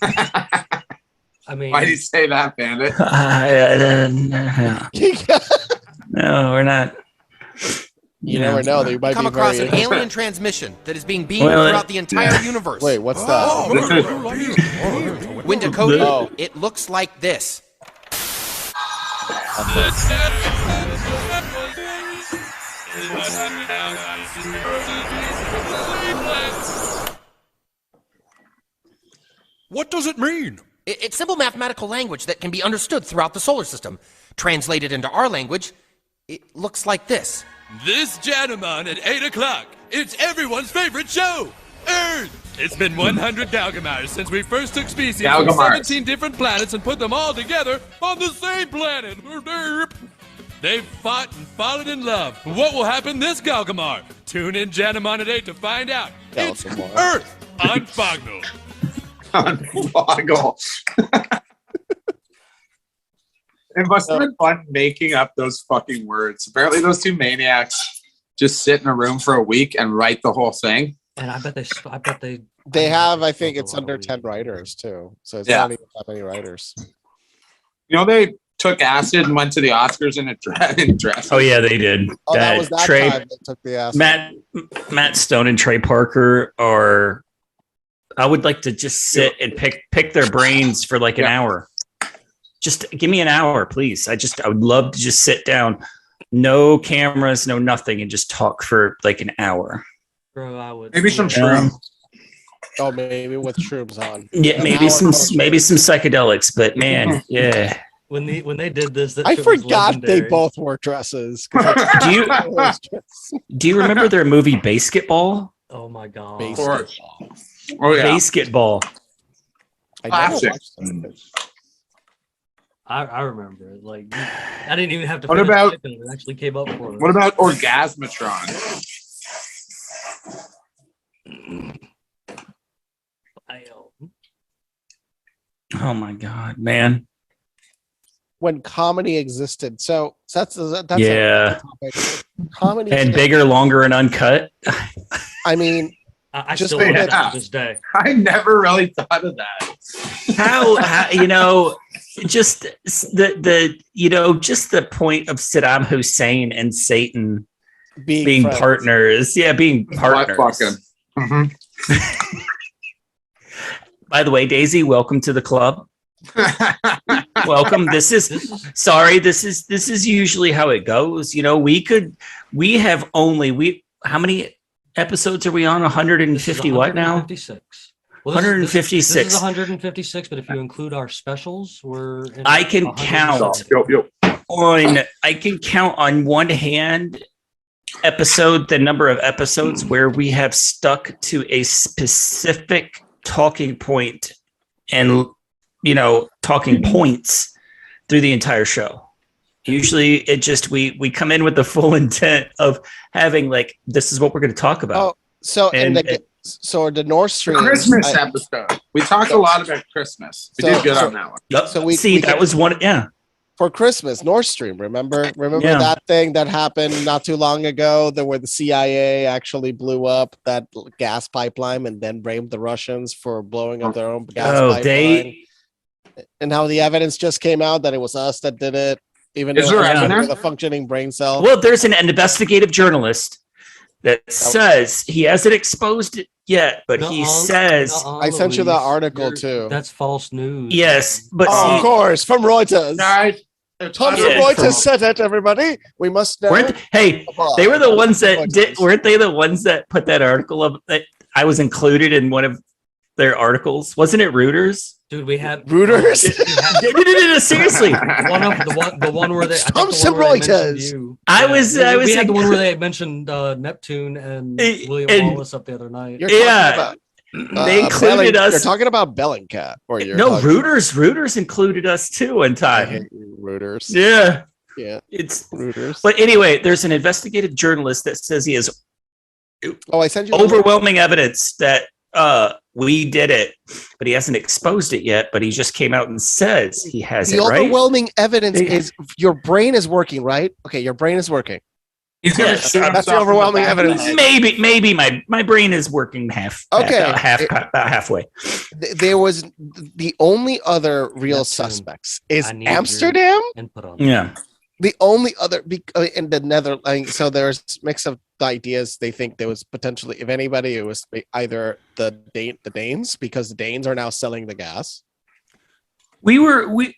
I mean, Why do you say that, Bandit? No, we're not. You never know. They might Come be across very. an alien transmission that is being beamed Well, throughout the entire universe. Wait, what's that? When decoded, Oh. it looks like this. What does it mean? It's simple mathematical language that can be understood throughout the solar system. Translated into our language, it looks like this. This gentleman at 8 o'clock. It's everyone's favorite show, Earth. It's been 100 Galgamars since we first took species from Galgamars. 17 different planets and put them all together on the same planet. They've fought and fallen in love. What will happen this Galgamar? Tune in Janamon at 8 to find out. It's Galgamar. Earth on Foggle. Boggle. It must have been fun making up those fucking words. Apparently, those two maniacs just sit in a room for a week and write the whole thing. and I bet they. They have, I think spoke a it's lot under of 10 weed. writers too. So it's Yeah. not even that many writers. You know, they took acid and went to the Oscars in a dress. Oh yeah, they did. Oh, that was that Trey, time they took the ass. Matt Stone and Trey Parker are. I would like to just sit and pick their brains for like an hour. Just give me an hour, please. I would love to just sit down, no cameras, no nothing, and just talk for like an hour. Bro, I would. Maybe some shroom. Oh, maybe with shrooms on. Yeah, An maybe hour some post-trip. psychedelics, but man, yeah. When they did this, that I shit was forgot they legendary. both wore dresses. 'Cause I Do you always dress- do you remember their movie Basketball? Oh my god. Basketball. Oh yeah. Basketball. I never Classic. watched that. I remember it. Like I didn't even have to. What finish about- typing it. It actually came up for me. What about Orgasmatron? Oh my god, man. When comedy existed. So that's Yeah. a topic. Comedy And is- bigger, longer, and uncut. I mean, I Just still say love that. that to this day. I never really thought of that. How you know, just just the point of Saddam Hussein and Satan being friends. partners. Yeah, being partners. Fucking. Mhm. By the way, Daisy, welcome to the club. Welcome. This is usually how it goes. You know, how many episodes are we on? 150 what now? 156. Well, 156. This is 156, but if you include our specials, we're. In I can 170. count. I can count on one hand the number of episodes where we have stuck to a specific talking point and talking points through the entire show. Usually it just we come in with the full intent of having like, this is what we're going to talk about. Oh, so And so the North Stream Christmas episode. We talked a lot about Christmas. We did good on that one. Yep. so we that can- was one. Yeah. for Christmas, Nord Stream. Remember Yeah. that thing that happened not too long ago, where the CIA actually blew up that gas pipeline and then blamed the Russians for blowing up their own gas pipeline. And how the evidence just came out that it was us that did it, even Is though there it was evidence? with a functioning brain cell. Well, there's an investigative journalist that says he hasn't exposed it yet, but he says I sent you the article too. That's false news. yes, but Oh, of see, course, from Reuters. Guys, Tom from Yeah. Reuters said it. Everybody, we must know. they were the ones that did. Weren't they the ones that put that article up? That I was included in one of their articles. Wasn't it Reuters? Dude, we had Reuters? No, seriously. the one where they. I think Tom the from one where they mentioned Reuters. you. I Yeah, was we had the one where included- they mentioned Neptune and Eh, William and- Wallace up the other night. You're talking Yeah. about, They included us. You're talking about Bellingcat, or you're No, talking- Reuters included us too one I time. hate you, Reuters. Yeah, Yeah, it's. Reuters. But anyway, there's an investigative journalist that says he has Oh, I sent you the link. overwhelming evidence that we did it, but he hasn't exposed it yet. But he just came out and says he has The it, right? overwhelming evidence They- is your brain is working, right? Okay, your brain is working. He's gonna Yes, shoot that's the himself in the overwhelming back of the evidence. head. maybe my brain is working Okay. about halfway. There was the only other real Neptune. suspects is I need your Amsterdam. input on Yeah. The only other in the Netherlands. So there's mix of ideas. They think there was potentially, if anybody, it was either the Danes, because the Danes are now selling the gas. It was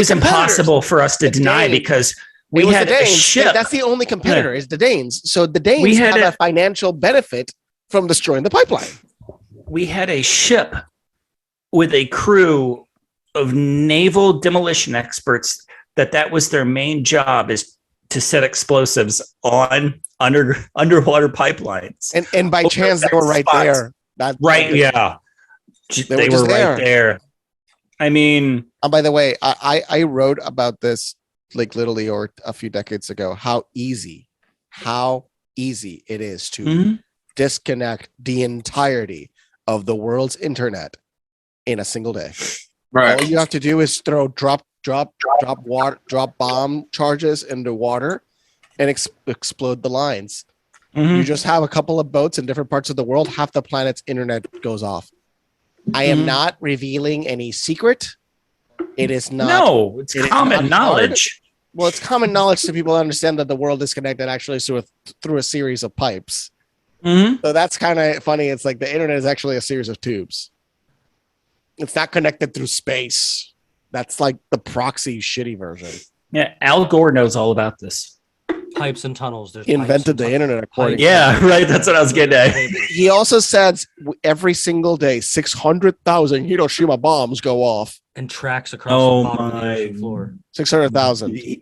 competitors. impossible for us to The deny Danes. because It we was had the a Danes. ship. That's the only competitor is the Danes. So the Danes We had have a financial benefit from destroying the pipeline. We had a ship with a crew of naval demolition experts that was their main job, is to set explosives on underwater pipelines. And by chance they were right spots. there. That's Right, yeah. They were just right there. I mean, And by the way, I wrote about this like literally or a few decades ago, how easy it is to mhm. disconnect the entirety of the world's internet in a single day. Right. All you have to do is drop bomb charges into water and explode the lines. Mhm. You just have a couple of boats in different parts of the world, half the planet's internet goes off. I am Mhm. not revealing any secret. It is not. No, it's it is common not hard. knowledge. Well, it's common knowledge to people understand that the world is connected actually through a series of pipes. Mhm. So that's kind of funny. It's like the internet is actually a series of tubes. It's not connected through space. That's like the proxy shitty version. Yeah, Al Gore knows all about this. pipes and tunnels. There's He invented the internet, according to Yeah, right. That's what I was getting at. He also says every single day, 600,000 Hiroshima bombs go off. And tracks across Oh the bottom of the my. ocean floor. 600,000.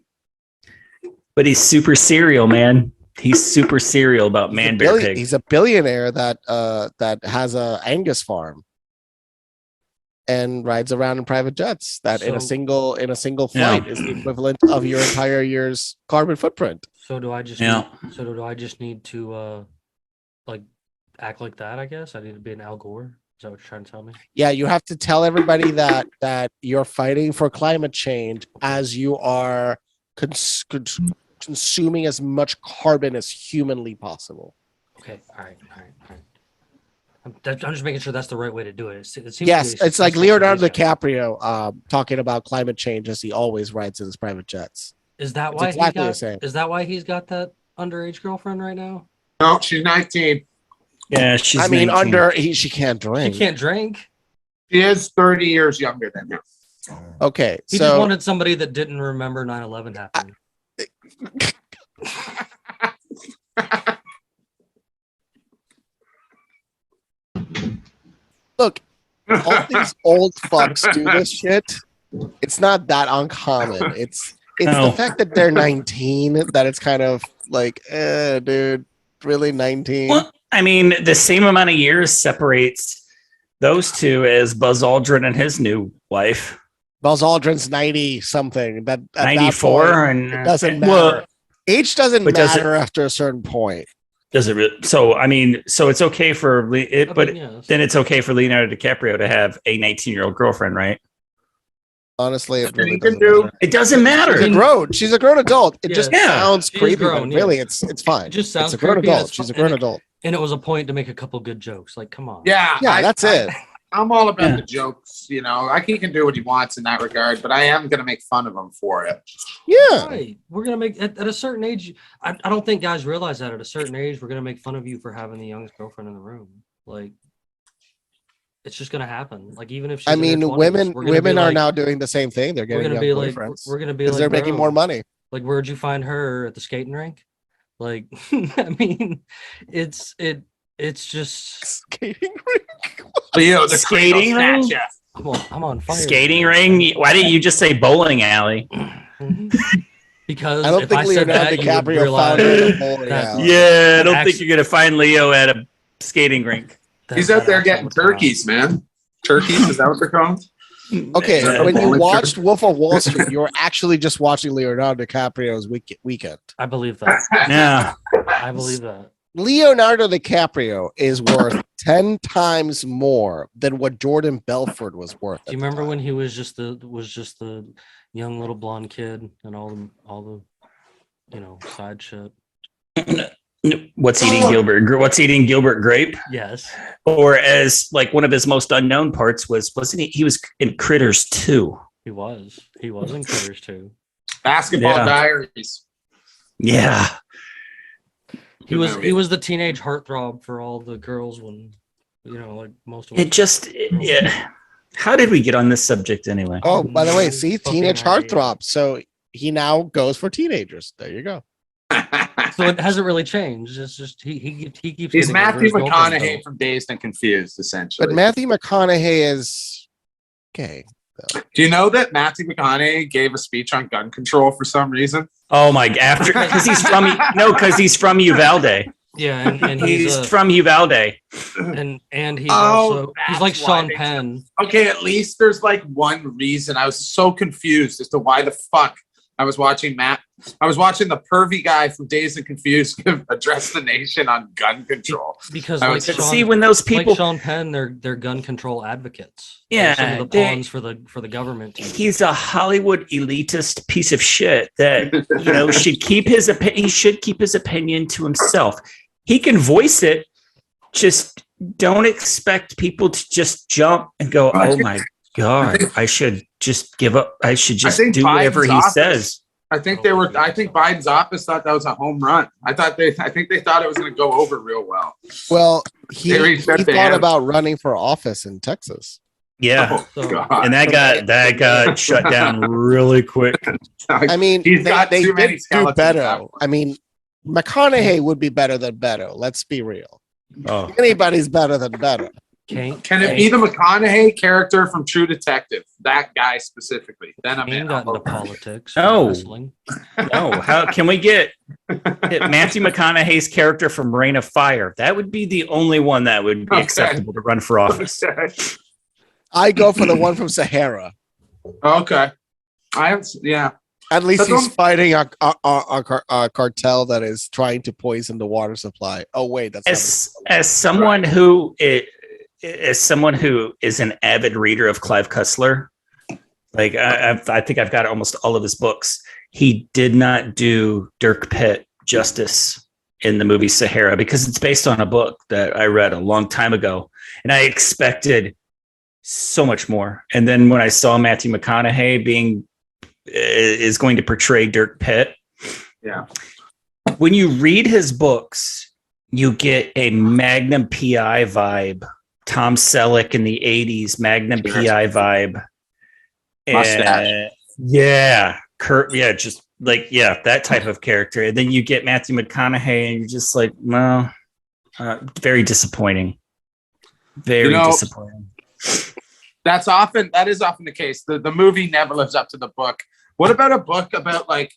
But he's super serial, man. He's super serial about man bear pig. He's a billionaire that has a Angus farm and rides around in private jets. That in a single flight is the equivalent of your entire year's carbon footprint. So do I just do I just need to like act like that, I guess? I need to be an Al Gore. Is that what you're trying to tell me? Yeah, you have to tell everybody that you're fighting for climate change as you are consuming as much carbon as humanly possible. Okay, all right. I'm just making sure that's the right way to do it. It seems Yes, to be it's like successful Leonardo for these guys. DiCaprio talking about climate change as he always rides in his private jets. Is that It's why exactly the same. Is that why he's got that underage girlfriend right now? No, she's 19. Yeah, she's. I mean, 19. she can't drink. She can't drink. She is 30 years younger than him. Okay, He just wanted somebody that didn't remember 9/11 happened. look, all these old fucks do this shit. It's not that uncommon. It's the fact that they're 19 that it's kind of like, dude, really 19? Well, I mean, the same amount of years separates those two as Buzz Aldrin and his new wife. Buzz Aldrin's 90 something. That at 94, that point, and it doesn't matter. well, Age doesn't but does matter after a certain point. does it? So I mean, so it's okay for but yes. then it's okay for Leonardo DiCaprio to have a 19-year-old girlfriend, right? Honestly, it really You can doesn't do- matter. It doesn't matter. She's a grown adult. It just Yeah. sounds She's creepy, grown, but really yeah. it's fine. It just sounds it's a grown creepy and adult. it's She's a fun- grown and adult. And it was a point to make a couple good jokes. Like, come on. Yeah, That's it. I'm all about Yeah. the jokes. You know, he can do what he wants in that regard, but I am going to make fun of him for it. Yeah. Right. We're gonna make at a certain age. I don't think guys realize that at a certain age we're gonna make fun of you for having the youngest girlfriend in the room. Like, it's just gonna happen. Like, even if she's I in her mean, 20s, women we're gonna be are like- now doing the same thing. They're We're getting gonna young be like, boyfriends we're gonna be because like, they're making bro, more money. Like, where'd you find her at the skating rink? Like, I mean, it's just Skating rink. Leo, the Skating cradle ring? snatcher. I'm on fire. Skating ring? Why didn't you just say bowling alley? Because I don't if think I said Leonardo that, you would DiCaprio realize found her in a bowling that- alley. Yeah, I don't Ax- think you're gonna find Leo at a skating rink. He's that out there accent getting was wild. turkeys, man. Turkeys, is that what they're called? Okay, Yeah. when you Bowling watched Wolf of Wall Street, you were actually just watching Leonardo DiCaprio's weekend. I believe that. Yeah. I believe that. Leonardo DiCaprio is worth 10 times more than what Jordan Belfort was worth. Do you remember when he was just the young little blonde kid and all the side shit? What's eating Gilbert? What's eating Gilbert Grape? Yes. Or as like one of his most unknown parts wasn't he? He was in Critters 2. He was. He was in Critters too. Basketball Yeah. Diaries. Yeah. He was the teenage heartthrob for all the girls when, like most of us. It just yeah. How did we get on this subject anyway? Oh, by the way, see, Fucking teenage idea. heartthrob. So he now goes for teenagers. There you go. So it hasn't really changed. It's just he keeps. He's getting over Matthew his girlfriend, McConaughey though. from Dazed and Confused, essentially. But Matthew McConaughey is gay. Do you know that Matthew McConaughey gave a speech on gun control for some reason? Oh my! Because he's from Uvalde. Yeah, and He's from Uvalde. and he's Oh, also that's he's like why Sean they- Penn. Okay, at least there's like one reason. I was so confused as to why the fuck I was watching the pervy guy from Dazed and Confused address the nation on gun control. Because I like was- Sean, See, when those people, like Sean Penn, they're gun control advocates. Yeah, They're some of the they- pawns for the government. he's a Hollywood elitist piece of shit that should keep his opinion. He should keep his opinion to himself. He can voice it. Just don't expect people to just jump and go, "Oh my god, I should just give up. I should just think do whatever Biden's he office- says." I think Biden's office thought that was a home run. I think they thought it was going to go over real well. Well, he They reached out to thought him. about running for office in Texas. Yeah, Oh, So- God. and that got shut down really quick. I mean, He's got they too many did do skeletons in that Beto. one. I mean, McConaughey would be better than Beto. Let's be real. Oh, Anybody's better than Beto. Can it be the McConaughey character from True Detective? That guy specifically. Then I'm Kane in. got into politics. Oh. Wrestling. no! How can we get Matthew McConaughey's character from Reign of Fire? That would be the only one that would be Okay. acceptable to run for office. I go for the one from Sahara. Okay. Yeah. At least But he's don't- fighting a cartel that is trying to poison the water supply. Oh wait, that's As someone who is an avid reader of Clive Cussler, like I think I've got almost all of his books. He did not do Dirk Pitt justice in the movie Sahara because it's based on a book that I read a long time ago, and I expected so much more. And then when I saw Matthew McConaughey is going to portray Dirk Pitt, Yeah. when you read his books, you get a Magnum PI vibe, Tom Selleck in the 80s, Magnum Sure. PI vibe. Mustache. Yeah. Kurt, yeah, just like, yeah, that type of character. And then you get Matthew McConaughey and you're just like, well, very disappointing. Very disappointing. That is often the case. The movie never lives up to the book. What about a book about like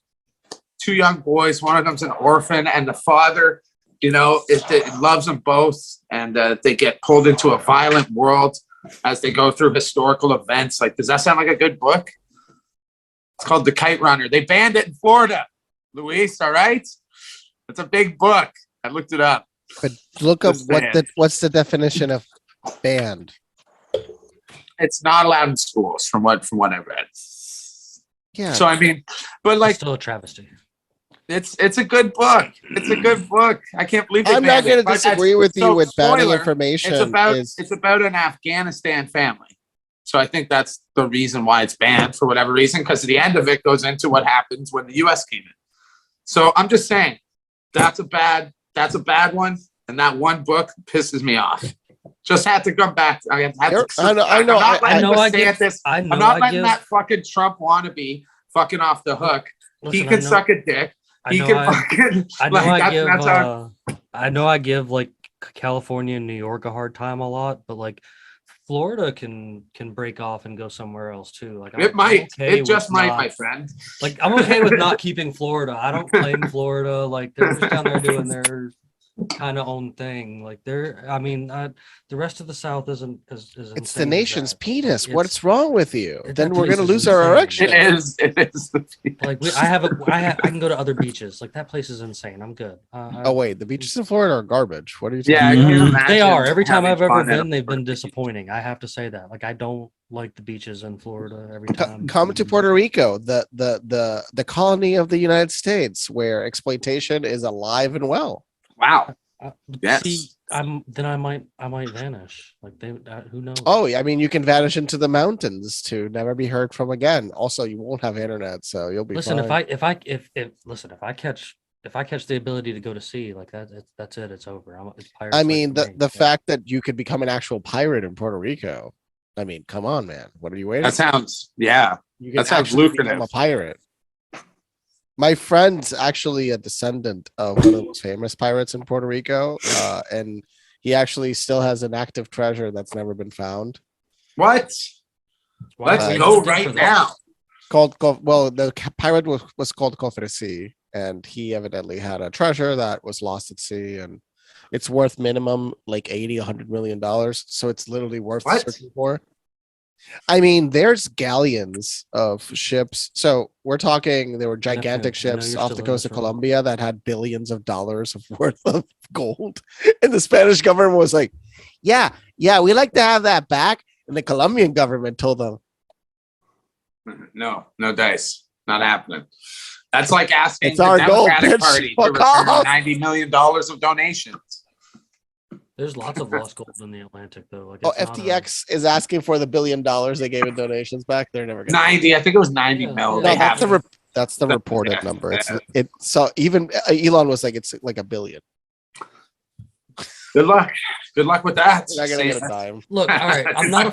two young boys? One of them's an orphan, and the father, it loves them both, and they get pulled into a violent world as they go through historical events. Like, does that sound like a good book? It's called The Kite Runner. They banned it in Florida, Luis. All right, it's a big book. I looked it up. But look up Just saying. what's the definition of banned. It's not allowed in schools, from what I read. Yeah. So I mean, but like, It's still a travesty. it's a good book. It's a good book. I can't believe they I'm not banned going it, to but disagree with you so with banning spoiler, information. It's about an Afghanistan family. So I think that's the reason why it's banned for whatever reason, because the end of it goes into what happens when the US came in. So I'm just saying that's a bad one, and that one book pisses me off. Just had to come back. I had to I know, I'm not I letting know I give- DeSantis- I I'm know not I letting give. that fucking Trump wannabe fucking off the hook. Listen, He can I know- suck a dick. I He know can I- fucking I know like I that's, give that's how I know I give like California and New York a hard time a lot, but like Florida can break off and go somewhere else too. Like it I'm might. okay It just with might, not- my friend. Like I'm okay with not keeping Florida. I don't claim Florida. Like they're just down there doing their kind of own thing. Like I mean, the rest of the South isn't as It's insane the as nation's that. penis. It's- What's wrong with you? Then that we're place gonna is lose our insane. erection. It is. Like I can go to other beaches. Like that place is insane. I'm good. Oh wait, the beaches in Florida are garbage. What are you talking Yeah, I about? can't Mhm. imagine They are. Every time having I've ever fun at a been, they've been Florida beach. disappointing. I have to say that. Like I don't like the beaches in Florida every time. Come to Puerto Rico, the colony of the United States, where exploitation is alive and well. Wow. Uh, Yes. See, I might vanish. Like they, who knows? Oh, I mean, you can vanish into the mountains to never be heard from again. Also, you won't have internet, so you'll be Listen, fine. if I catch the ability to go to sea, like that's it. It's over. It's pirate's I life mean, for the me. the Yeah. fact that you could become an actual pirate in Puerto Rico. I mean, come on, man. What are you waiting? That sounds, yeah. You that sounds actually become lucrative. a pirate. My friend's actually a descendant of one of the most famous pirates in Puerto Rico, and he actually still has an active treasure that's never been found. What? Why Let's are we go looking for right that? now. Well, the pirate was called Cofresi, and he evidently had a treasure that was lost at sea, and it's worth minimum like 80-100 million dollars. So it's literally worth What? searching for. I mean, there's galleons of ships. So we're talking there were gigantic I know ships you're off still the in coast this of room. Colombia that had billions of dollars of worth of gold. And the Spanish government was like, yeah, we like to have that back. And the Colombian government told them, No dice. Not happening. That's like asking It's the our goal, Democratic bitch. Party to Fuck return off. $90 million of donations. There's lots of lost gold in the Atlantic, though. Like oh, it's not a- FTX is asking for the $1 billion they gave in donations back. They're never going 90, I think it was 90 Yeah, mil. yeah. They No, that's have the that's the That- reported yeah, number. It's yeah. it. So even Elon was like, it's like $1 billion. Good luck. Good luck with that. You're not gonna get a dime. Look, all right. I'm not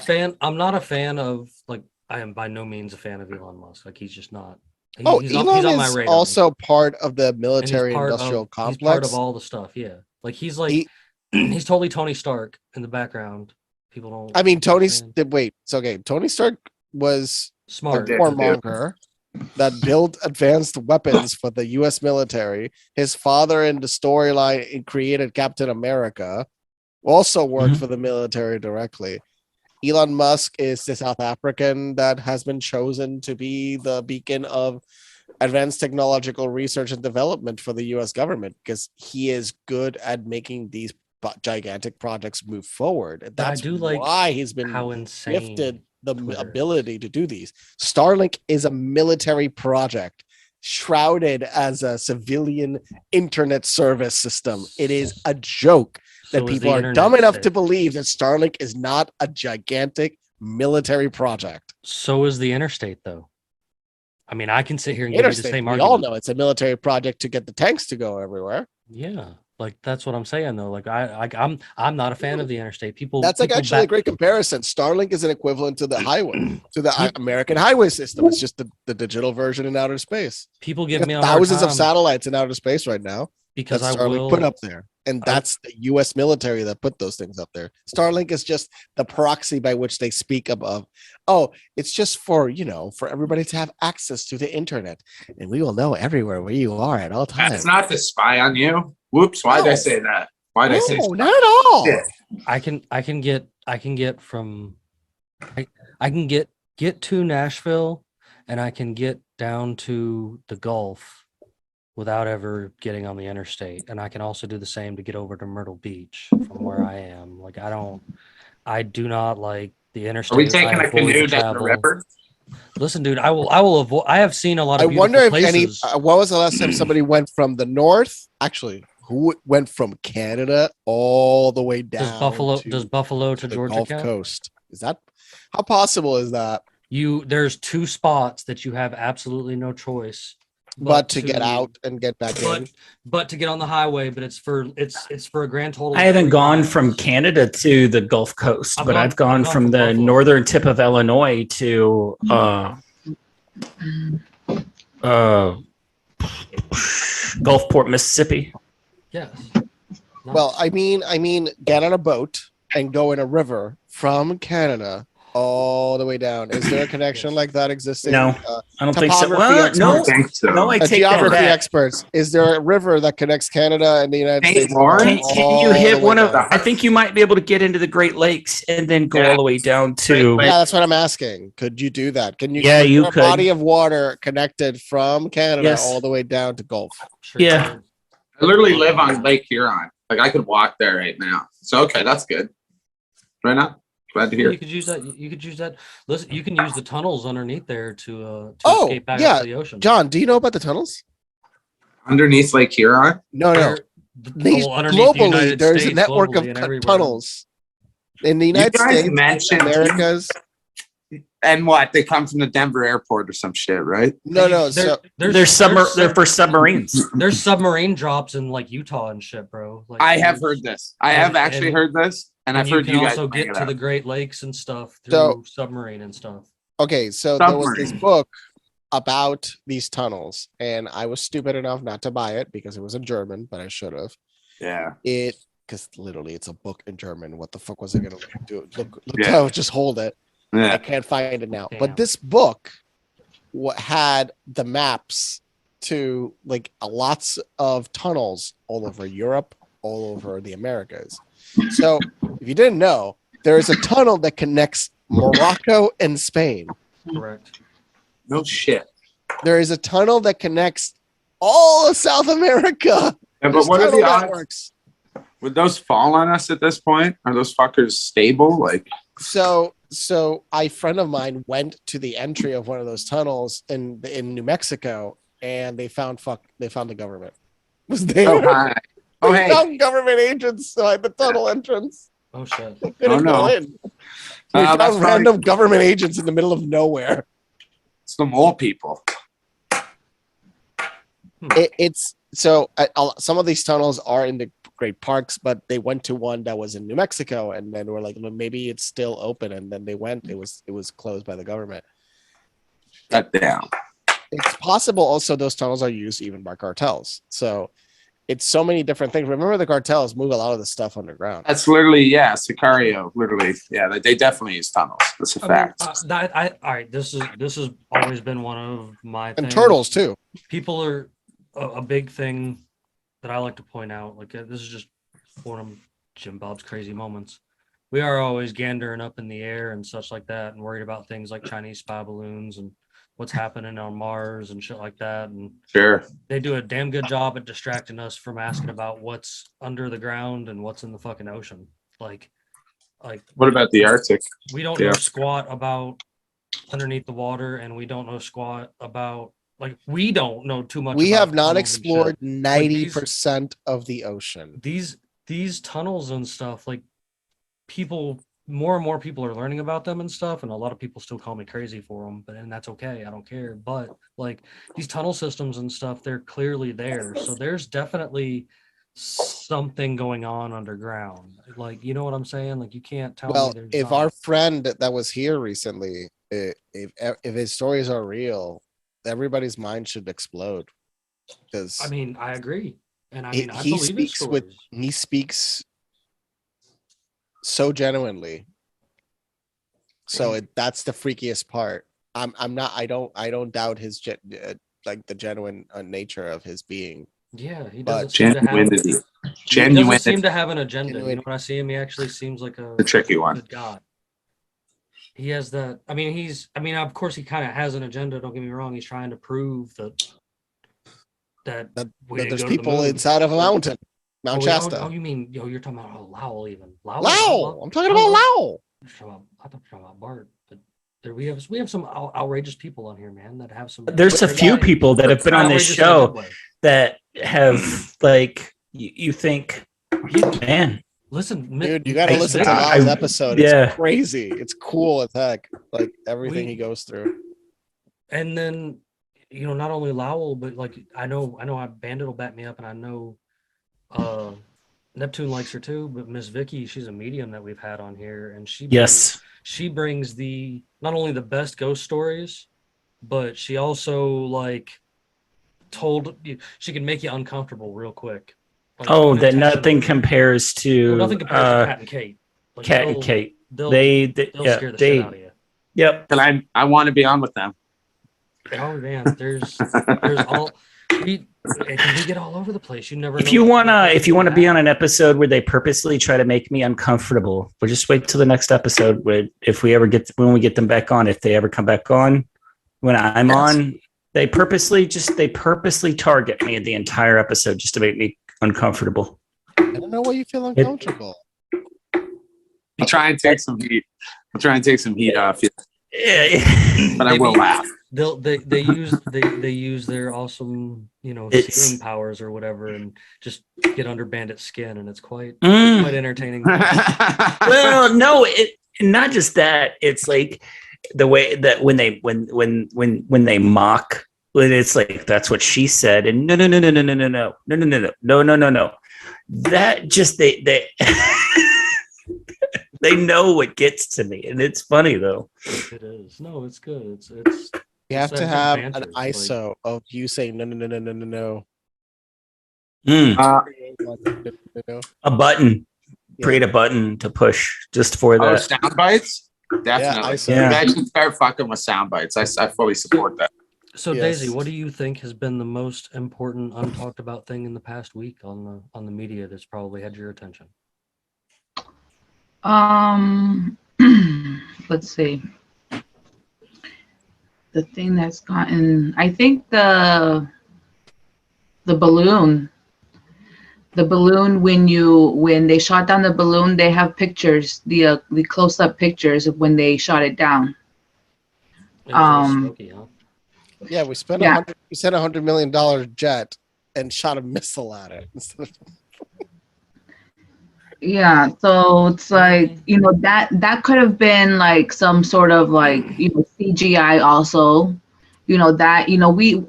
a fan of like. I am by no means a fan of Elon Musk. Like he's just not. He's Elon on my is radar. also part of the And he's military part industrial of, complex. He's part of all the stuff. Yeah, like he's like He- he's totally Tony Stark in the background. People don't. I mean, Tony's understand. wait. It's okay. Tony Stark was a Smart. Yeah. warmonger that built advanced weapons for the U.S. military. His father in the storyline and created Captain America also worked Mhm. for the military directly. Elon Musk is the South African that has been chosen to be the beacon of advanced technological research and development for the US government because he is good at making these gigantic projects move forward. And But I that's do like why he's been How insane. gifted the Twitter is. ability to do these. Starlink is a military project shrouded as a civilian internet service system. It is a joke that So is people the are internet dumb enough sick. to believe that Starlink is not a gigantic military project. So is the interstate, though. I mean, I can sit here and give you the Interstate, same we argument. all know it's a military project to get the tanks to go everywhere. Yeah, like that's what I'm saying though. Like I'm not a fan of the interstate. That's like people actually a back- great comparison. Starlink is an equivalent to the highway, to the American highway system. It's just the digital version in outer space. People We give got me a hard thousands of time satellites in outer space right now. because That's I Starlink will put up there. And that's the US military that put those things up there. Starlink is just the proxy by which they speak of, oh, it's just for, for everybody to have access to the internet. And we will know everywhere where you are at all times. That's not to spy on you. Whoops. Why did I No. say that? Why did I say No, spy? not at all. Yeah. I can get from I can get to Nashville and I can get down to the Gulf without ever getting on the interstate. And I can also do the same to get over to Myrtle Beach from where I am. Like I do not like the interstate. Are we taking I a avoid canoe the down the travel. river? Listen, dude, I will avoid. I have seen a lot I of wonder beautiful if any, places. what was the last time somebody went from the north? Actually, who went from Canada all the way down? Does Buffalo to the Georgia Gulf count? Coast? Is that how possible is that? There's two spots that you have absolutely no choice But to get out and get back in. but to get on the highway, but it's for a grand total. I of haven't 3 gone miles. from Canada to the Gulf Coast, I've but gone- I've gone I've gone from from the Buffalo. northern tip of Illinois to Gulfport, Mississippi. Yes. Well, I mean, get on a boat and go in a river from Canada all the way down. Is there a connection like that existing? No, I don't think so. topography Well, experts- no, I think so. no, I take that Geography back. experts. Is there a river that connects Canada and the United St. States? Lawrence? Can you all hit the way one of? down? I think you might be able to get into the Great Lakes and then go Yeah. all the way down to. Great Yeah, that's what I'm asking. Could you do that? Can you? Yeah, is you there a could. body of water connected from Canada Yes. all the way down to Gulf. Sure Yeah. can. I literally live on Lake Huron. Like I could walk there right now. So okay, that's good. Right now, glad to Yeah, hear. you could use that. You could use that. Listen, you can use the tunnels underneath there to Oh, escape back yeah. up to the ocean. John, do you know about the tunnels? Underneath Lake Huron. No, no. They're- These, well, underneath the globally, United there's a States, network globally, of and everywhere. tunnels in the United guys States, mentioned- Americas. And what? They come from the Denver airport or some shit, right? No, no. There- So They're there's They're for submarines. there's submarine drops in like Utah and shit, bro. Like, I have heard this. I have actually and- heard this, and I've you heard can you guys also bring get it to up. the Great Lakes and stuff through So- submarine and stuff. okay, so there was this Submarine. book about these tunnels, and I was stupid enough not to buy it because it was in German, but I should have. Yeah. It because literally it's a book in German. What the fuck was I gonna do? Look Yeah. how just hold it. I Yeah. can't find it now. Damn. But this book what had the maps to like lots of tunnels all over Europe, all over the Americas. So if you didn't know, there is a tunnel that connects Morocco and Spain. Correct. No shit. There is a tunnel that connects all of South America. Yeah, There's but what are tunnel the odds? networks. Would those fall on us at this point? Are those fuckers stable? Like, So a friend of mine went to the entry of one of those tunnels in New Mexico, and they found the government was there. oh hi. Oh They hey. found government agents at the tunnel entrance. Oh shit. They couldn't Oh, go no. in. They That's found probably- random government agents in the middle of nowhere. It's the mole people. It's so some of these tunnels are in the great parks, but they went to one that was in New Mexico, and then we're like, well, maybe it's still open, and then they went. It was closed by the government. Shut down. It's possible also those tunnels are used even by cartels. So it's so many different things. Remember, the cartels move a lot of the stuff underground. That's literally, yeah, Sicario. Literally, yeah, they definitely use tunnels. That's a I mean, fact. all right. This has always been one of my And things. turtles too. People are a big thing that I like to point out. Like this is just one of Jim Bob's crazy moments. We are always gandering up in the air and such like that, and worried about things like Chinese spy balloons and what's happening on Mars and shit like that. And Sure. they do a damn good job at distracting us from asking about what's under the ground and what's in the fucking ocean. Like What about the Arctic? we don't Yeah. know squat about underneath the water, and we don't know squat about we don't know too much. We about have not tunnels and explored shit. 90% of the ocean. These tunnels and stuff. Like more and more people are learning about them and stuff, and a lot of people still call me crazy for them, and that's okay. I don't care. But like these tunnel systems and stuff, they're clearly there. So there's definitely something going on underground. Like, you know what I'm saying? Like, you can't tell Well, me there's if not. our friend that was here recently, if his stories are real, everybody's mind should explode. Because I mean, I agree, and I he, mean, I he believe his speaks with stories. he speaks so genuinely. So that's the freakiest part. I'm not. I don't doubt his like the genuine nature of his being. Yeah, he but doesn't seem to have. Genuinity. He doesn't Genuinity. seem to have an agenda. You Genuine- know, when I see him, he actually seems like a The tricky one. good God. He has that. I mean, of course, he kind of has an agenda. Don't get me wrong. He's trying to prove that That we that didn't there's go to the people moon. inside of a mountain, Mount Oh, Shasta. you mean you're talking about Lowell even? Lowell. I'm talking about Lowell. I thought you were talking about Bart, but we have some outrageous people on here, man, that have some. There's a few people that have been on this outrageous in a show good way. that have like you think, man, Listen, Dude, you got to listen to I- Lowell's episode. yeah. It's crazy. It's cool as heck. Like everything We- he goes through. And then, not only Lowell, but like I know Bandit will back me up, and I know Neptune likes her too. But Miss Vicky, she's a medium that we've had on here, and she brings not only the best ghost stories, but she also she can make you uncomfortable real quick. Like, that unintentionally. nothing compares to Well, nothing compares to Cat and Kate. Like, Cat and Kate. They'll They scare the shit out of you. Yep. And I want to be on with them. Oh man, there's all we get all over the place. You never know If you what wanna be on an happen. episode where they purposely try to make me uncomfortable, we'll just wait till the next episode when we get them back on. If they ever come back on, when I'm on, they purposely target me the entire episode just to make me uncomfortable. I don't know why you feel uncomfortable. I'll try and take some heat. I'll try and take some heat off you, but I will laugh. They use their awesome, seeing powers or whatever, and just get under Bandit's skin, and it's quite entertaining. Well, no, not just that. It's like the way that when they mock, when it's like that's what she said, and no. That just they they know what gets to me, and it's funny though. It is. No, it's good. It's You have to have an like- ISO of you saying no. A button. Yeah. Create a button to push just for Oh, that. sound bites? Definitely. Yeah. You guys should start fucking with sound bites. I fully support that. So Yes. Daisy, what do you think has been the most important untalked about thing in the past week on the media that's probably had your attention? Let's see. The thing that's gotten, I think the balloon. The balloon, when they shot down the balloon, they have pictures, the close-up pictures of when they shot it down. It was all smoky, huh? Yeah, we spent $100 million jet and shot a missile at it. Yeah, so it's like, that could have been like some sort of like, CGI also, that,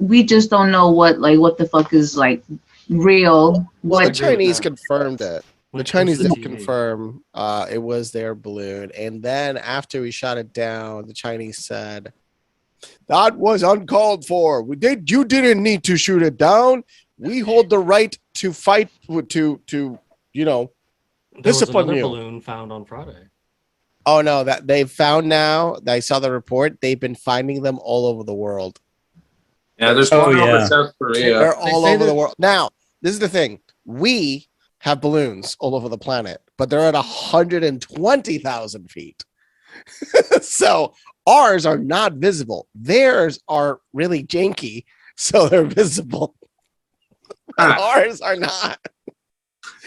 we just don't know what the fuck is like real. Well, the What, Chinese confirmed it. When The it comes Chinese to did TV. confirm it was their balloon. And then after we shot it down, the Chinese said, that was uncalled for. You didn't need to shoot it down. We hold the right to fight to There was discipline another you. balloon found on Friday. Oh no, that they've found now. I saw the report. They've been finding them all over the world. Yeah, there's Oh, one over yeah. South Korea. They're They all say over the that- world. Now, this is the thing. We have balloons all over the planet, but they're at 120,000 feet. So ours are not visible. Theirs are really janky, so they're visible. Ours are not.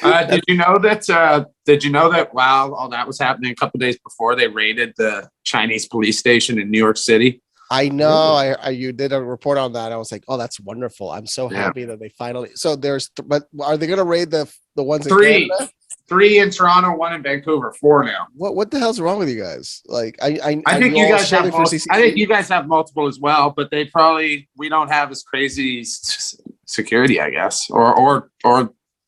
Did you know that while all that was happening a couple days before, they raided the Chinese police station in New York City? I know. You did a report on that. I was like, oh, that's wonderful. I'm so Yeah. happy that they finally. So but are they going to raid the ones in Three. Canada? 3 in Toronto, 1 in Vancouver, 4 now. What the hell's wrong with you guys? Like, I think you you all guys shouting have. for CCTV? I think you guys have multiple as well, but we don't have as crazy security, I guess, or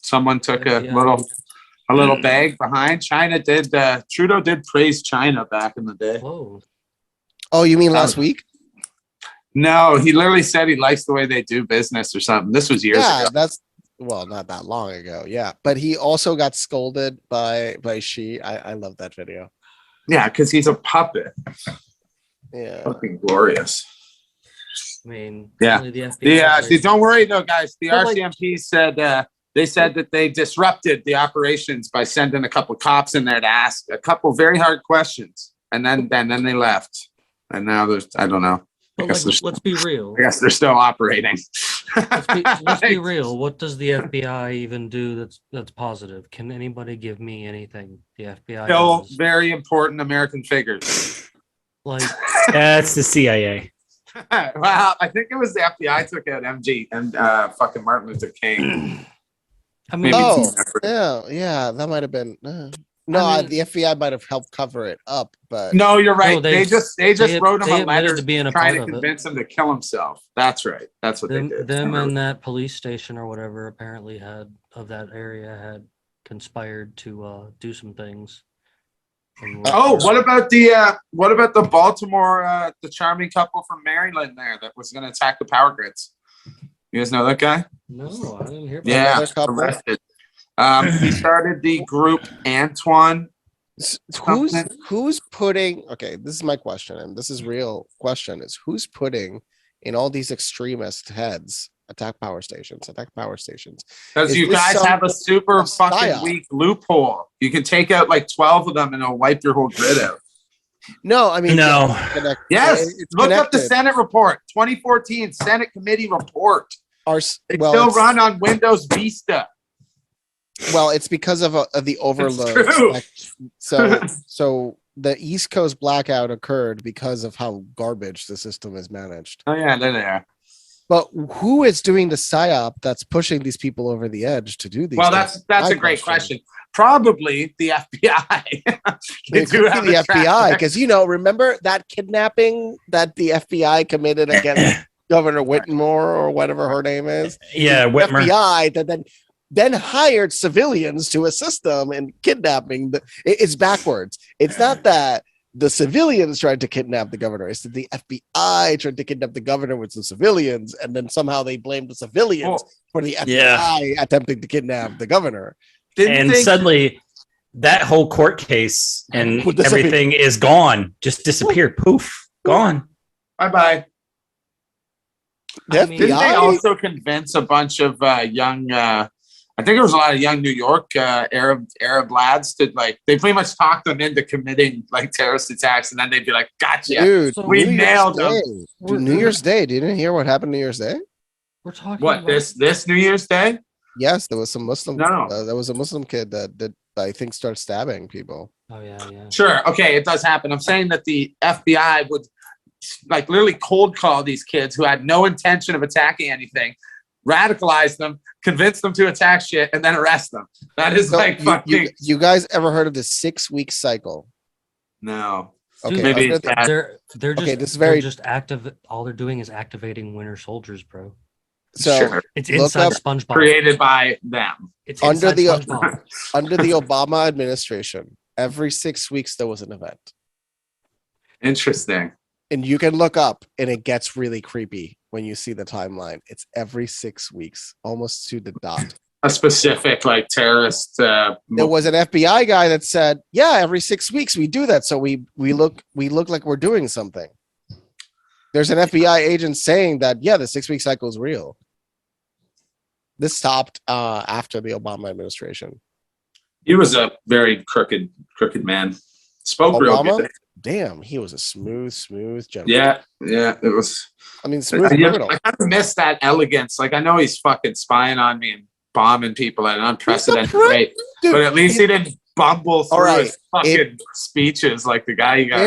someone took a little bag behind. China did. Trudeau did praise China back in the day. Whoa. Oh, you mean last week? No, he literally said he likes the way they do business or something. This was years Yeah, ago. that's not that long ago. Yeah, but he also got scolded by Xi. I love that video. Yeah, because he's a puppet. Yeah. Fucking glorious. I mean, Yeah. only the FBI. Don't worry though, guys. The But, like- RCMP said they said that they disrupted the operations by sending a couple cops in there to ask a couple very hard questions, and then they left. And now I don't know. I But guess, like, let's be real. they're still operating. Let's be real. What does the FBI even do that's positive? Can anybody give me anything the FBI Still does? very important American figures. Like, That's the CIA. Well, I think it was the FBI took out MG and fucking Martin Luther King. I mean, Maybe Oh, team effort. yeah, that might have been. I mean- The FBI might have helped cover it up, but No, you're right. No, they just wrote him they a admitted letter to being a trying to part of it. convince him to kill himself. That's right. That's what they did. them and that police station or whatever apparently had conspired to do some things. And Oh, what about the Baltimore, the charming couple from Maryland there that was going to attack the power grids? You guys know that guy? No, I didn't hear about Yeah, Another couple? arrested. He started the group Antoine Who's putting? Okay, this is my question, and this is real question: is who's putting in all these extremist heads? Attack power stations. Because Is you this guys some have a super of fucking psyop? weak loophole. You can take out like 12 of them and it'll wipe your whole grid out. No, I mean No. Yes, it's look up the connected. Senate report, 2014 Senate committee report. It's Well, still run on Windows Vista. well, it's because of the overload. true. So the East Coast blackout occurred because of how garbage the system is managed. Oh yeah, they're there. But who is doing the psyop that's pushing these people over the edge to do these? Well, things? that's My a great question. Probably the FBI. They It do could be have the a track FBI record. because remember that kidnapping that the FBI committed against Governor Whitmore or whatever her name is. Yeah, The Whitmer. FBI that then hired civilians to assist them in kidnapping. It's backwards. It's not that the civilians tried to kidnap the governor. It's that the FBI tried to kidnap the governor with some civilians, and then somehow they blamed the civilians for the FBI attempting to kidnap the governor. And suddenly that whole court case and Would disappear. everything is gone, just disappeared. Poof, gone. Bye-bye. The mean, Didn't they FBI? also convince a bunch of young I think there was a lot of young New York Arab lads to they pretty much talked them into committing like terrorist attacks, and then they'd be like, "Gotcha, Dude, So we New Year's nailed them." Day. Dude, New Year's Day. Didn't you hear what happened New Year's Day? we're talking What about this New Year's Day? Yes, there was some Muslim. No. There was a Muslim kid that I think started stabbing people. Oh yeah. Sure, okay, it does happen. I'm saying that the FBI would like literally cold call these kids who had no intention of attacking anything, radicalize them, convince them to attack shit, and then arrest them. That is So like you, fucking you guys ever heard of the 6-week cycle? no. Okay, Dude, Maybe under the- that- They're just Okay, this is very- they're just active. All they're doing is activating winter soldiers, bro. so Sure. It's Look inside up SpongeBob. Created by them. It's under inside the- SpongeBob. under the Obama administration, every 6 weeks there was an event. Interesting. And you can look up and it gets really creepy when you see the timeline. It's every 6 weeks, almost to the dot. A specific like terrorist There was an FBI guy that said, "Yeah, every 6 weeks we do that, so we look like we're doing something." There's an FBI agent saying that, yeah, the 6-week cycle is real. This stopped after the Obama administration. he was a very crooked man. Spoke real Obama, good. damn, he was a smooth gentleman. Yeah, it was. I mean, smooth I criminal. kind of miss that elegance. Like I know he's fucking spying on me and bombing people at an unprecedented rate, Dude, but at least he didn't bumble through right, his fucking speeches like the guy you got.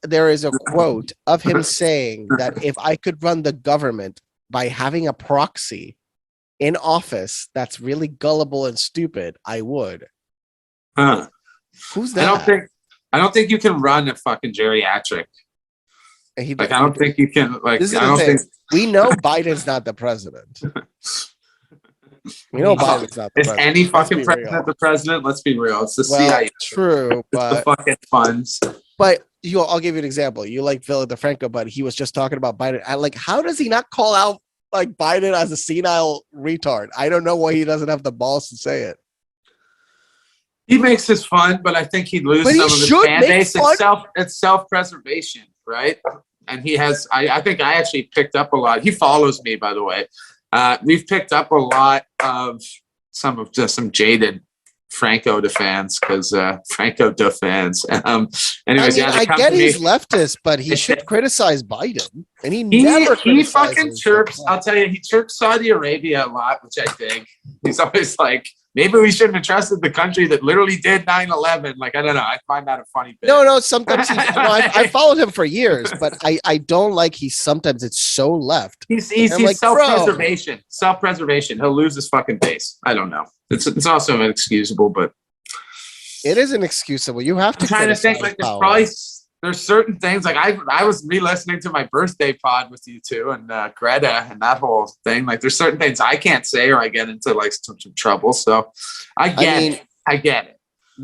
There is a quote of him saying that if I could run the government by having a proxy in office that's really gullible and stupid, I would. Huh. Who's I that? don't think you can run a fucking geriatric. And he- Like I don't think you can. Like This is I the don't thing. think. We know Biden's not the president. We know Biden's not the Is president. any Let's fucking be president real. the president? Let's be real. It's the Well, CIA. true, It's the but fucking funds. I'll give you an example. You like Philip DeFranco, but he was just talking about Biden. How does he not call out like Biden as a senile retard? I don't know why he doesn't have the balls to say it. He makes his fun, but I think he'd lose But he some of his should fan make base. fun. It's self-preservation, right? And he has. I think I actually picked up a lot. He follows me, by the way. We've picked up a lot of some jaded Franco fans because Franco fans. Anyways, I come get to me. he's leftist, but he should criticize Biden, and he He never fucking criticizes chirps. the I'll tell you, he chirps Saudi Arabia a lot, which I dig. He's always like, maybe we shouldn't have trusted the country that literally did 9/11. Like, I don't know. I find that a funny bit. No, sometimes I followed him for years, but I don't like sometimes it's so left. He's I'm like, bro. self-preservation. Self-preservation. He'll lose his fucking base. I don't know. It's also inexcusable, but It is inexcusable. You have to I'm trying to think criticize like power. there's certain things like I was re-listening to my birthday pod with you two and Greta and that whole thing. Like there's certain things I can't say or I get into like some trouble. So I get it.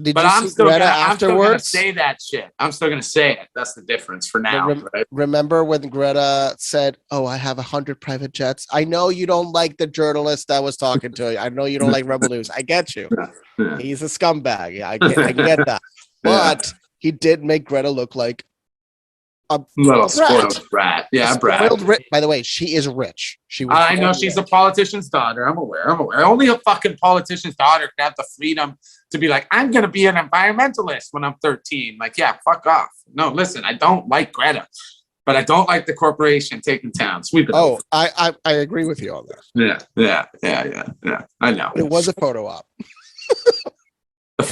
Did But you I'm see still Greta gonna afterwards? say that shit. I'm still gonna say it. That's the difference for now. Right? Remember when Greta said, "Oh, I have 100 private jets." I know you don't like the journalist that was talking to you. I know you don't like Rebel News. I get you. Yeah. He's a scumbag. Yeah, I get that. but he did make Greta look like a Little brat. spoiled brat. Yeah, brat. By the way, she is rich. She was I know born she's a rich. politician's daughter. I'm aware. Only a fucking politician's daughter can have the freedom to be like, I'm going to be an environmentalist when I'm 13. Like, yeah, fuck off. No, listen, I don't like Greta, but I don't like the corporation taking town. Sweep it Oh, over. I agree with you on that. Yeah. I know. It was a photo op. Her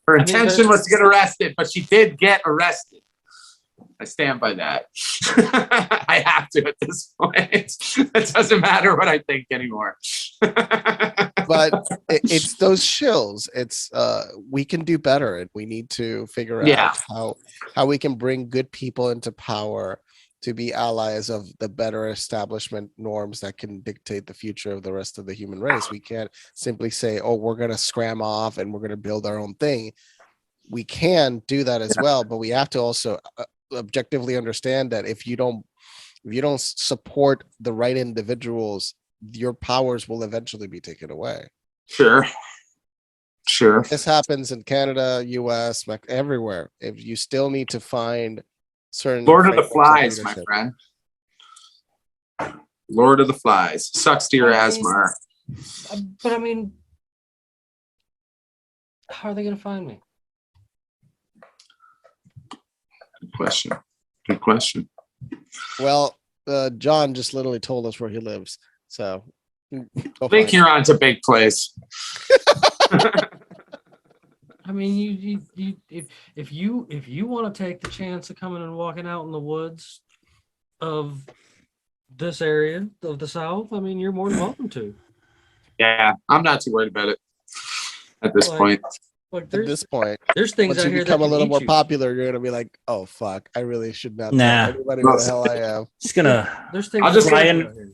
I mean, intention was to get arrested, but she did get arrested. I stand by that. I have to at this point. It doesn't matter what I think anymore. But it's those shills. It's we can do better, and we need to figure out how we can bring good people into power to be allies of the better establishment norms that can dictate the future of the rest of the human race. We can't simply say, oh, we're going to scram off and we're going to build our own thing. We can do that as well, but we have to also objectively understand that if you don't support the right individuals, your powers will eventually be taken away. Sure. This happens in Canada, US, everywhere. If you still need to find certain Lord of the frameworks of Flies, my leadership. friend. Lord of the Flies. Sucks to your asthma. But I mean, how are they going to find me? Good question. Well, John just literally told us where he lives, so I think you're on to big place. I mean, you if you want to take the chance of coming and walking out in the woods of this area of the South, I mean, you're more than welcome to. Yeah, I'm not too worried about it at this point. Like At this point, there's things once out you here that become a can little eat more you. popular, you're gonna be like, "Oh fuck, I really should not Nah. tell anybody where the hell I am." Just gonna There's things I'll just that fly can in- eat out here.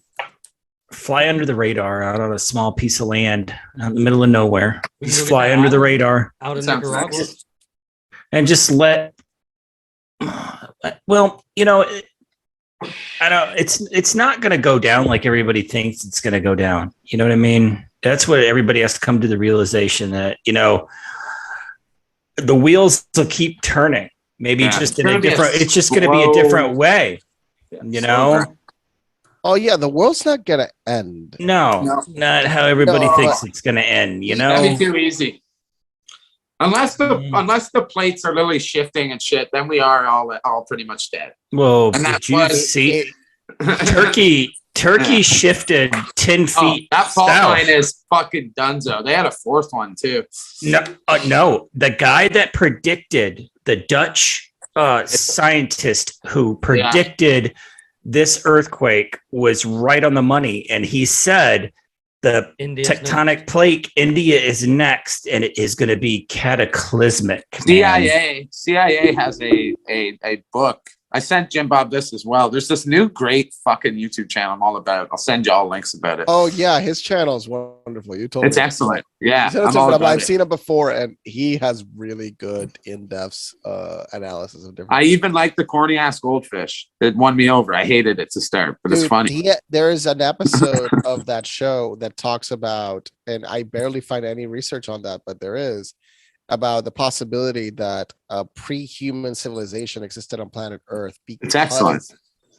fly under the radar out on a small piece of land out in the middle of nowhere. We can Just go get fly that under the island radar out in Sounds Nicaragua. nice. and just let. Well, I don't. It's not going to go down like everybody thinks it's going to go down. You know what I mean? That's what everybody has to come to the realization that the wheels will keep turning. Maybe Yeah, just it's in a gonna be a different. It's just going to be a slow- different way. slow burn. Oh yeah, the world's not gonna end. No, not how everybody No. thinks it's going to end. That'd be too easy. Unless the plates are literally shifting and shit, then we are all pretty much dead. Well, And that did you was- see Turkey shifted 10 Oh, feet that fault south. line is fucking dunzo. They had a fourth one too. No, the guy that predicted, the Dutch scientist who predicted this earthquake was right on the money, and he said the India's tectonic plate, India is next, and it is going to be cataclysmic. man. CIA has a book. I sent Jim Bob this as well. There's this new great fucking YouTube channel I'm all about. I'll send you all links about it. Oh yeah, his channel is wonderful. You told It's me. excellent. Yeah, You said it's I'm all different, but about I've it. seen it before, and he has really good in-depth analysis of different. I even like the corny ass goldfish. It won me over. I hated it to start, but it's Dude, funny. there is an episode of that show that talks about, and I barely find any research on that, but there is, about the possibility that a pre-human civilization existed on planet Earth. It's excellent.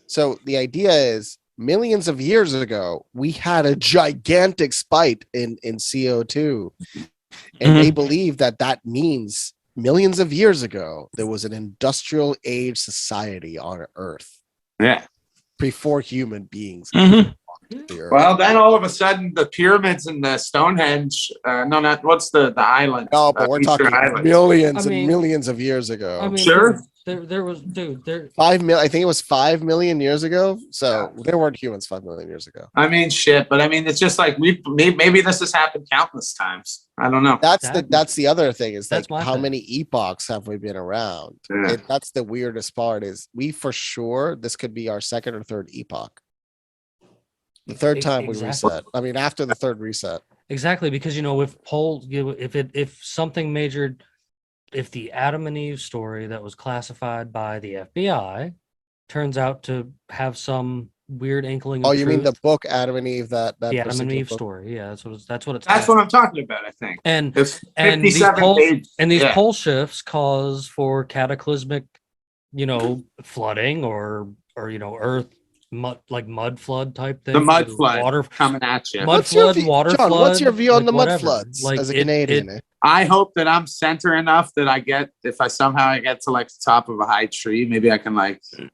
So the idea is, millions of years ago, we had a gigantic spike in CO2, and they believe that means millions of years ago there was an industrial age society on Earth Yeah. before human beings. Mhm. The Earth. Well, then all of a sudden, the pyramids and the Stonehenge. What's the island? No, but we're Easter talking Island. millions I mean- and millions of years ago. I mean, Sure. there was, dude, there. 5 million. I think it was 5 million years ago. So there weren't humans 5 million years ago. I mean, shit. But I mean, it's just like maybe this has happened countless times. I don't know. That's the other thing is That's like my how thing. many epochs have we been around? Yeah. That's the weirdest part is we for sure this could be our second or third epoch. The third time we Exactly. reset. I mean, after the third reset. Exactly, because if the Adam and Eve story that was classified by the FBI turns out to have some weird inkling. Oh, Of you mean the truth. book Adam and Eve? That The Adam and particular Eve book? story? Yeah, that's what it's. That's called. what I'm talking about, I think. And It's and these 57 pole pages. and these Yeah. pole shifts cause for cataclysmic, flooding or earth mud flood type thing. The mud or flood water coming at you. mud flood, water John, flood. what's your view on the mud whatever. floods Like as a it- Canadian? it- I hope that I'm center enough that if I somehow get to like the top of a high tree, maybe I can be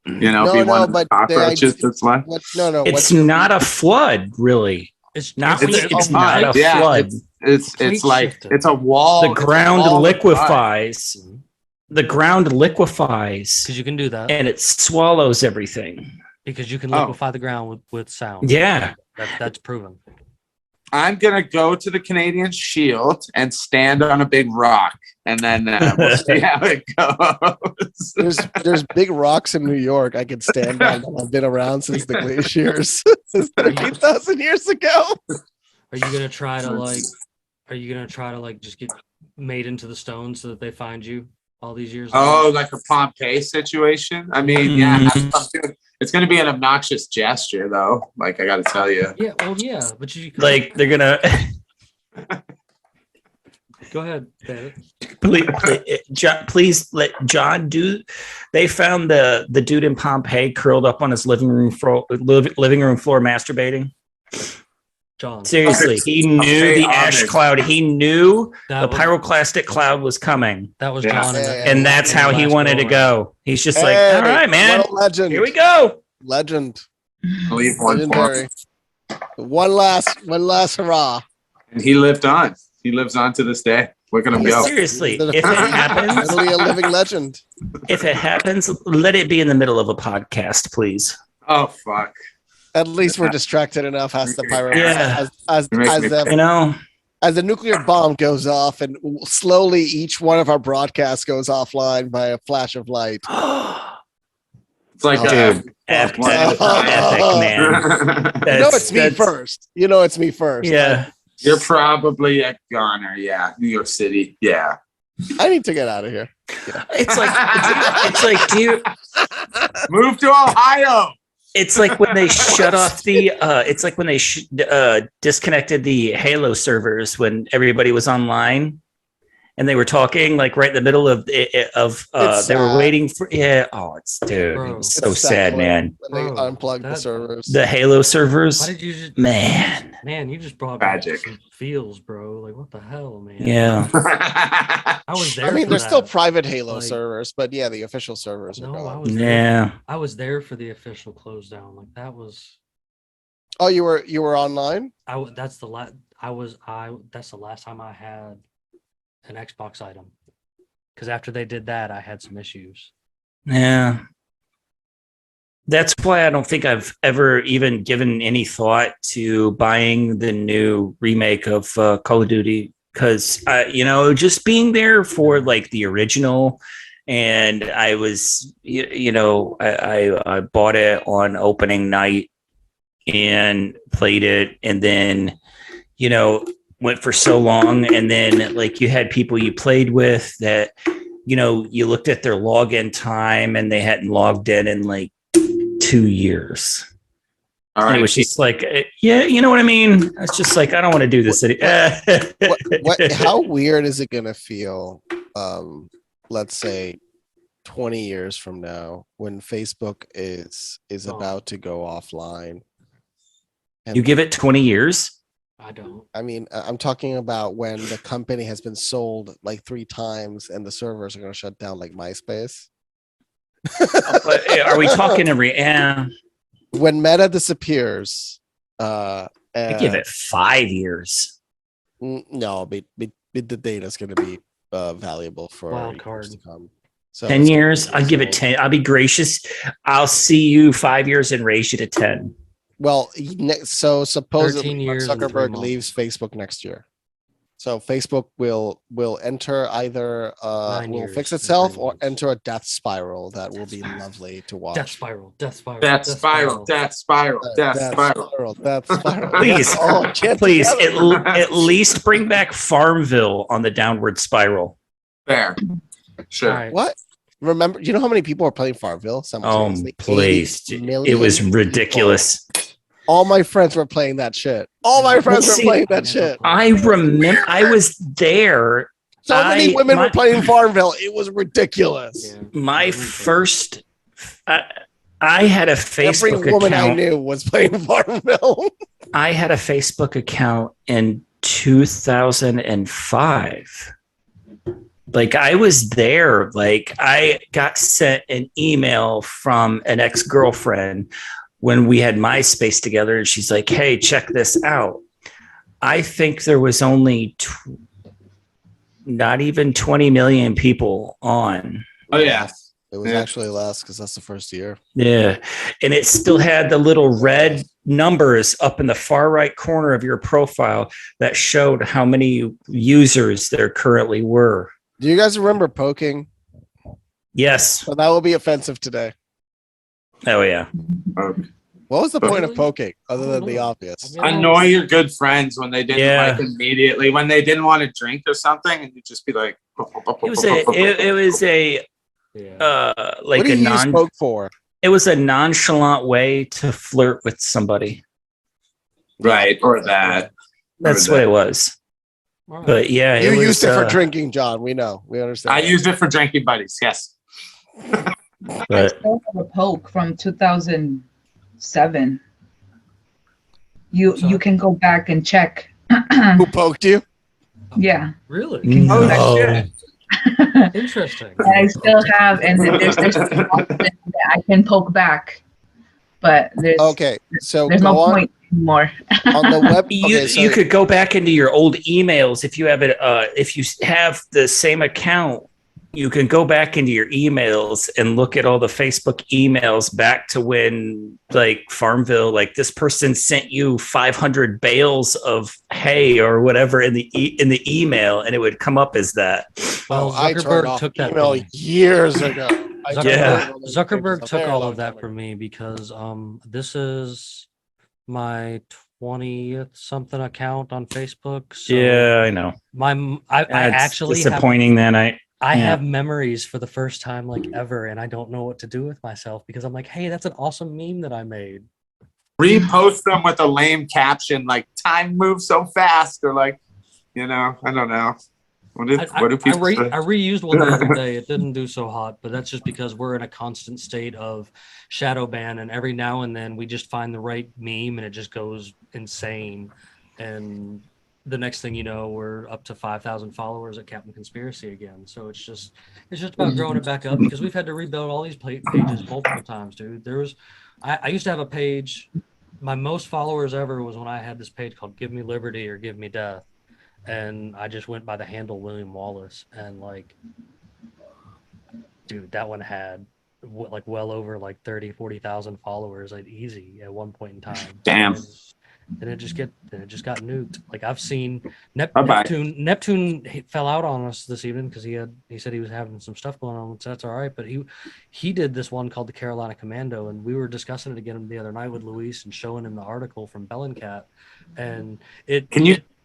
one of the cockroaches that's left. It's not a flood, really. It's Not. It's It's not a mud, yeah. flood. It's Plate like shifting. it's a wall. The it's a ground wall of mud. liquefies. The ground liquefies, because you can do that and it swallows everything. because you can Oh. liquefy the ground with sound. Yeah. That's proven. I'm gonna go to the Canadian Shield and stand on a big rock, and then we'll see how it goes. There's big rocks in New York I could stand on. I've been around since the glaciers, since 13,000 years ago. Are you gonna try to just get made into the stone so that they find you all these years? Oh, later? like a Pompeii situation. I mean, yeah, that's what I'm doing. It's gonna be an obnoxious gesture, though. Like I got to tell you. Yeah. Well, yeah, but you Like they're gonna go ahead, David. please let John do. They found the dude in Pompeii curled up on his living room floor masturbating. John. Seriously, he knew Pompeii the ash homage. cloud. He knew That the was- pyroclastic cloud was coming, That was Yeah. John, and that's how he wanted to go. He's just like, Hey, all right, man, what a legend. here we go. Legend. Leave one for Legendary. him. One last hurrah. And he lived on. He lives on to this day. Look at him go. Seriously, if it happens, Literally a living legend. let it be in the middle of a podcast, please. Oh fuck. At least we're distracted enough as the pirate. Yeah. As the nuclear bomb goes off, and slowly each one of our broadcasts goes offline by a flash of light. It's like Dude, epic, man. You know it's me first. You know it's me first. Yeah. You're probably a goner. Yeah, New York City. Yeah. I need to get out of here. It's like, do you? Move to Ohio. It's like when they shut off the. It's like when they disconnected the Halo servers when everybody was online, and they were talking like right in the middle of they were waiting for. Yeah. Oh, it's dude. Bro. It was so It's sad, sad man. When they Bro, unplug the that- servers. The Halo servers. Why did you just Man. Man, you just brought back Tragic. some feels, bro. Like what the hell, man? Yeah. I was there. I mean, for there's that. still private Halo Like- servers, but yeah, the official servers are No, I gone. was there. Yeah. I was there for the official close down. Like that was Oh, you were online? that's the that's the last time I had an Xbox item. Because after they did that, I had some issues. Yeah. That's why I don't think I've ever even given any thought to buying the new remake of Call of Duty because, just being there for like the original. And I was, I bought it on opening night and played it. And then, went for so long. And then like you had people you played with that, you looked at their login time and they hadn't logged in like 2 years. All And right. it was just like, yeah, you know what I mean? It's just like, I don't want to do this. How weird is it gonna feel? Let's say 20 years from now, when Facebook is Oh. about to go offline. And You give it 20 years? I don't. I mean, I'm talking about when the company has been sold like 3 times and the servers are going to shut down like MySpace. But are we talking yeah. When Meta disappears, I give it 5 years. no, but the data is going to be valuable for Wild years card. to come. So 10 it's gonna years? be I'll give it sold. 10. I'll be gracious. I'll see you 5 years and raise you to 10. Well, so 13 supposedly Mark years and 3 Zuckerberg months. leaves Facebook next year. So Facebook will enter either 9 will years fix and itself 3 or months. enter a death spiral that will be lovely to watch. Death spiral. Death spiral. Death spiral. Death spiral. Death spiral. Death spiral. Please, All get please, together. at least bring back Farmville on the downward spiral. Fair. Sure. All right. What? Remember, you know how many people were playing Farmville Oh, simultaneously? please. 80 It million was people. ridiculous. All my friends were playing that shit. All my friends were see, playing that shit. I remember I was there. So many women were playing Farmville. It was ridiculous. My first, I had a Every Facebook woman I account. knew was playing Farmville. I had a Facebook account in 2005. Like I was there. Like I got sent an email from an ex-girlfriend when we had MySpace together, and she's like, "Hey, check this out." I think there was only not even 20 million people on. Oh yeah. It was actually less because that's the first year. Yeah. And it still had the little red numbers up in the far right corner of your profile that showed how many users there currently were. Do you guys remember poking? Yes. Well, that will be offensive today. Oh, yeah. What was the point of poking other than the obvious? Annoy your good friends when they didn't Yeah. like immediately, when they didn't want to drink or something, and you'd just be like, It was a like What do a you use poke for? it was a nonchalant way to flirt with somebody. right, or that. That's what it was. But yeah, You it was, used it for drinking, John. We know. We understand. I that. used it for drinking buddies. Yes. I but still have a poke from 2007. You can go back and check. Who poked you? Yeah. Really? Oh, no. shit. Interesting. And I still have, and there's that I can poke back, but there's Okay, so there's go no on point anymore. on the web. You, Okay, so you could go back into your old emails if you have it. If you have the same account, you can go back into your emails and look at all the Facebook emails back to when, like Farmville, like this person sent you 500 bales of hay or whatever in the email, and it would come up as that. Well, I turned Zuckerberg off took that email from me. years ago. I turned Yeah. off those Zuckerberg pictures a took very all long of that time from ago. me because this is my 20th something account on Facebook. So Yeah, I know. I It's actually have, disappointing that I yeah. have memories for the first time like ever, and I don't know what to do with myself because I'm like, hey, that's an awesome meme that I made. Repost them with a lame caption like "Time moves so fast," or like, I don't know. What do people say? I reused one the other day. It didn't do so hot, but that's just because we're in a constant state of shadow ban, and every now and then we just find the right meme and it just goes insane. And the next thing you know, we're up to 5,000 followers at Captain Conspiracy again. So it's just about growing it back up because we've had to rebuild all these pages multiple times, dude. I used to have a page. My most followers ever was when I had this page called "Give Me Liberty" or "Give Me Death." And I just went by the handle William Wallace, and like, dude, that one had like well over like 40,000 followers, like easy at one point in time. Damn. And it just got nuked. Like I've seen Bye-bye. Neptune fell out on us this evening because he said he was having some stuff going on, so that's all right. But he did this one called the Carolina Commando, and we were discussing it again the other night with Luis and showing him the article from Bellingcat, and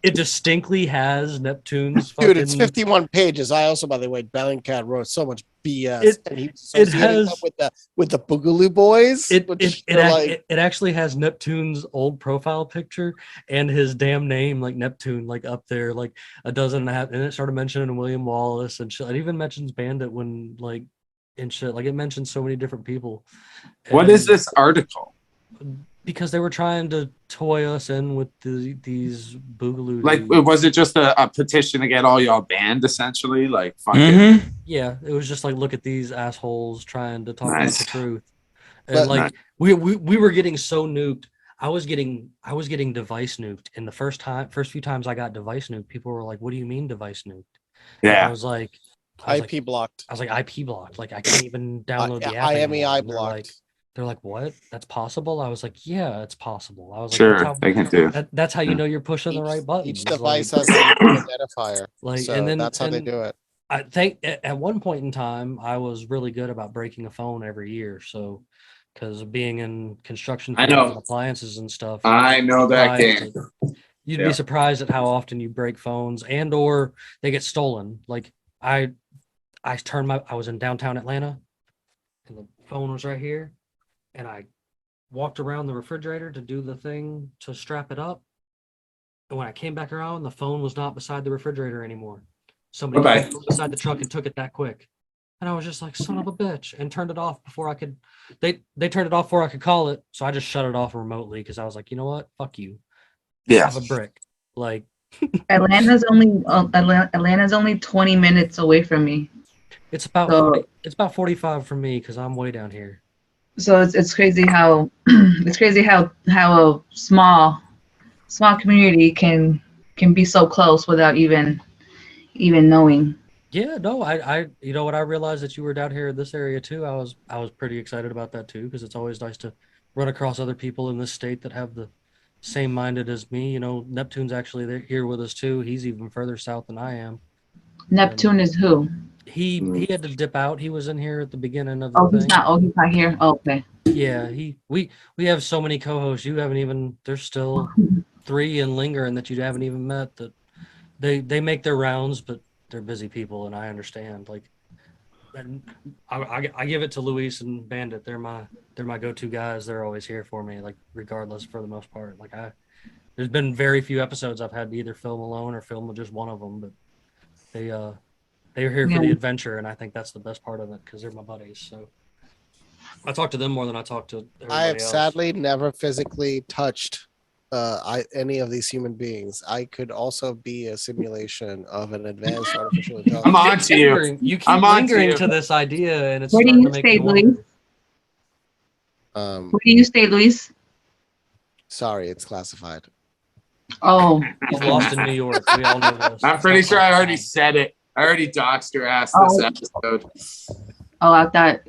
it distinctly has Neptune's Dude, it's fucking- 51 pages. I also, by the way, Bellingcat wrote so much BS, and he associated that with the Boogaloo Boys. It actually has Neptune's old profile picture and his damn name, like Neptune, like up there, like a dozen and a half, and it started mentioning William Wallace and shit. It even mentions Bandit when like and shit. Like it mentions so many different people. What is this article? Because they were trying to toy us in with these Boogaloo. Like, dudes. was it just a petition to get all y'all banned, essentially? Like, fuck it. Mm-hmm. Yeah, it was just like, look at these assholes trying to talk Nice. about the truth. And like we were getting so nuked. I was getting device nuked. And the first few times I got device nuked, people were like, what do you mean device nuked? And Yeah. I was like IP blocked. I was like, IP blocked. Like I can't even download the app. IMEI anymore. And blocked. They're like, what? That's possible? I was like, yeah, it's possible. I was like, Sure, they can do. That's how you know you're pushing the right button. Each device has an identifier. Like, So and then that's how they do it. I think at one point in time, I was really good about breaking a phone every year. So, because being in construction, I know. and appliances and stuff, I know that game. You'd Yeah. be surprised at how often you break phones and or they get stolen. Like I I was in downtown Atlanta, and the phone was right here, and I walked around the refrigerator to do the thing to strap it up. And when I came back around, the phone was not beside the refrigerator anymore. Somebody Bye-bye. came beside the truck and took it that quick. And I was just like, son of a bitch, and turned it off before I could. They turned it off before I could call it. So I just shut it off remotely because I was like, you know what? Fuck you. Yeah. Have a brick. Like Atlanta's only 20 minutes away from me. it's about So- 40, it's about 45 for me because I'm way down here. So it's crazy how it's crazy how a small community can be so close without even knowing. Yeah, no, I you know what, I realized that you were down here in this area too. I was pretty excited about that too because it's always nice to run across other people in this state that have the same minded as me. You know, Neptune's actually there here with us too. He's even further south than I am. Neptune is who? He had to dip out. He was in here at the beginning of the Oh, thing. he's not here. Oh, okay. Yeah, we have so many co-hosts. You haven't even. There's still 3 in lingering that you haven't even met. That they make their rounds, but they're busy people, and I understand. Like, and I give it to Luis and Bandit. They're my go-to guys. They're always here for me, like regardless for the most part. Like there's been very few episodes I've had to either film alone or film with just one of them, but they're here for the adventure, and I think that's the best part of it because they're my buddies. So I talk to them more than I talk to everybody I have else. sadly never physically touched any of these human beings. I could also be a simulation of an advanced artificial intelligence. I'm on to you. You keep I'm on to lingering you. to this idea, and it's Where do starting you to make stay, me wonder. Luis? Where do you stay, Luis? Sorry, it's classified. Oh, He's lost in New York. We all know this. I'm pretty sure I already said it. I already doxed your ass this episode. I thought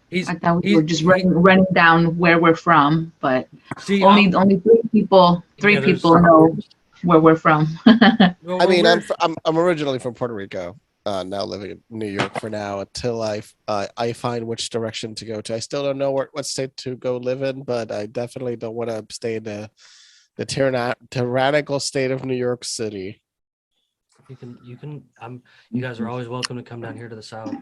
He's, I thought we he's- were just running down where we're from, but See, only 3 people Yeah, there's- know where we're from. well, I mean, we're- I'm originally from Puerto Rico. Now living in New York for now until I find which direction to go to. I still don't know what state to go live in, but I definitely don't want to stay in the tyrannical state of New York City. you can. You guys are always welcome to come down here to the south.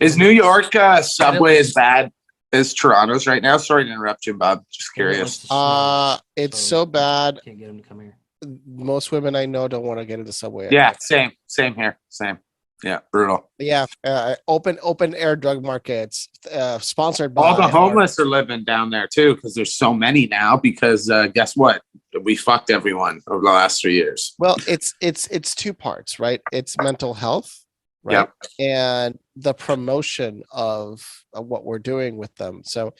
Is New York subway as bad as Toronto's right now? Sorry to interrupt you, Bob. Just curious. It's so bad. Can't get him to come here. Most women I know don't want to get into subway. Yeah, same here. Same. Yeah, brutal. Yeah. Open air drug markets, sponsored by All the homeless are living down there too, because there's so many now. Because guess what? We fucked everyone over the last 3 years. Well, it's 2 parts, right? It's mental health, right? Yep. And the promotion of what we're doing with them. So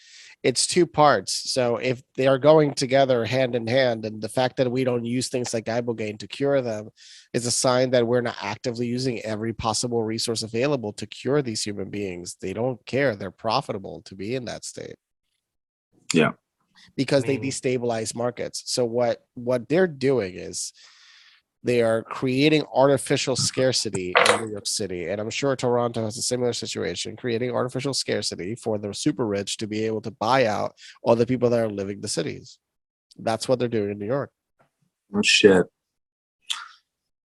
it's 2 parts. So if they are going together hand in hand, and the fact that we don't use things like ibogaine to cure them is a sign that we're not actively using every possible resource available to cure these human beings. They don't care. They're profitable to be in that state. Yeah. Because I mean- they destabilize markets. So what they're doing is they are creating artificial scarcity in New York City. And I'm sure Toronto has a similar situation, creating artificial scarcity for the super rich to be able to buy out all the people that are living the cities. That's what they're doing in New York. Oh shit.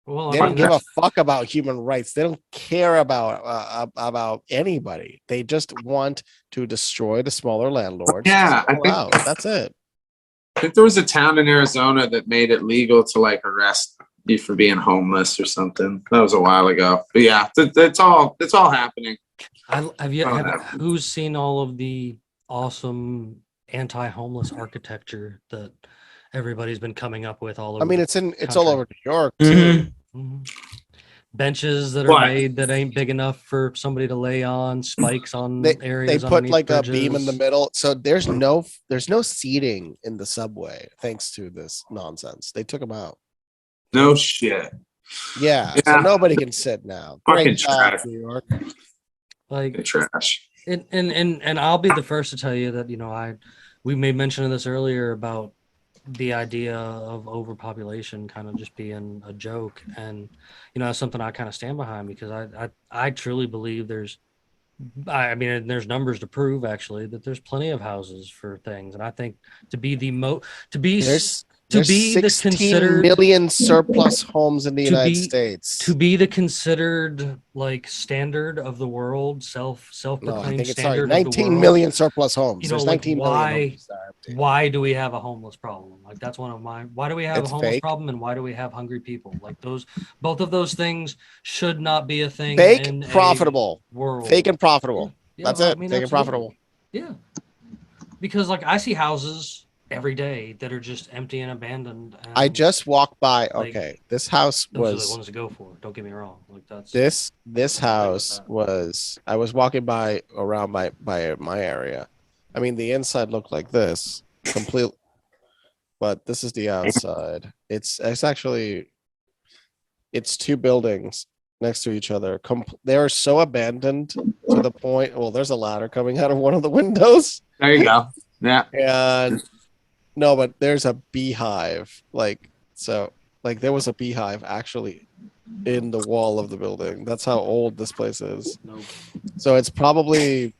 Well, They don't give a fuck about human rights. They don't care about anybody. They just want to destroy the smaller landlords. Yeah, I think- That's it. I think there was a town in Arizona that made it legal to like arrest you for being homeless or something. That was a while ago. But yeah, it's all happening. Who's seen all of the awesome anti-homeless architecture that everybody's been coming up with all over? I mean, it's all country. over New York too. Mhm. Benches that are What? made that ain't big enough for somebody to lay on, spikes on They areas. put underneath like a beam in the bridges. middle, so there's no seating in the subway thanks to this nonsense. They took them out. No shit. Yeah, so Yeah. nobody can sit now. Fucking Great job, trash. New York. Like, Trash. and I'll be the first to tell you that, you know, we made mention of this earlier about the idea of overpopulation kind of just being a joke, and you know, that's something I kind of stand behind because I truly believe there's numbers to prove actually that there's plenty of houses for things, and I think to be To There's be the 16 considered million surplus homes in the to United be States. to be the considered like standard of the world, No, I self-proclaimed think it's sorry, standard of the 19 world. million surplus homes. You know, There's like 19 million homes that are empty. why do we have a homeless problem? Like that's one of my why do we have It's a homeless fake. problem and why do we have hungry people? Like those both of those things should not be a thing Fake, in profitable. a world. Fake and profitable. Yeah, That's well, it. Fake and profitable. Yeah. Because like I see houses every day that are just empty and abandoned. And I just walked by. like, Okay, this house those are the was ones to go for. Don't get me wrong. Like that's this I'm okay with house that. was. I was walking by around my area. I mean, the inside looked like this, complete, but this is the outside. It's actually it's two buildings next to each other. They are so abandoned to the point. Well, there's a ladder coming out of one of the windows. There you go. Yeah. And no, but there's a beehive. Like there was a beehive actually in the wall of the building. That's how old this place is. Nope. So it's probably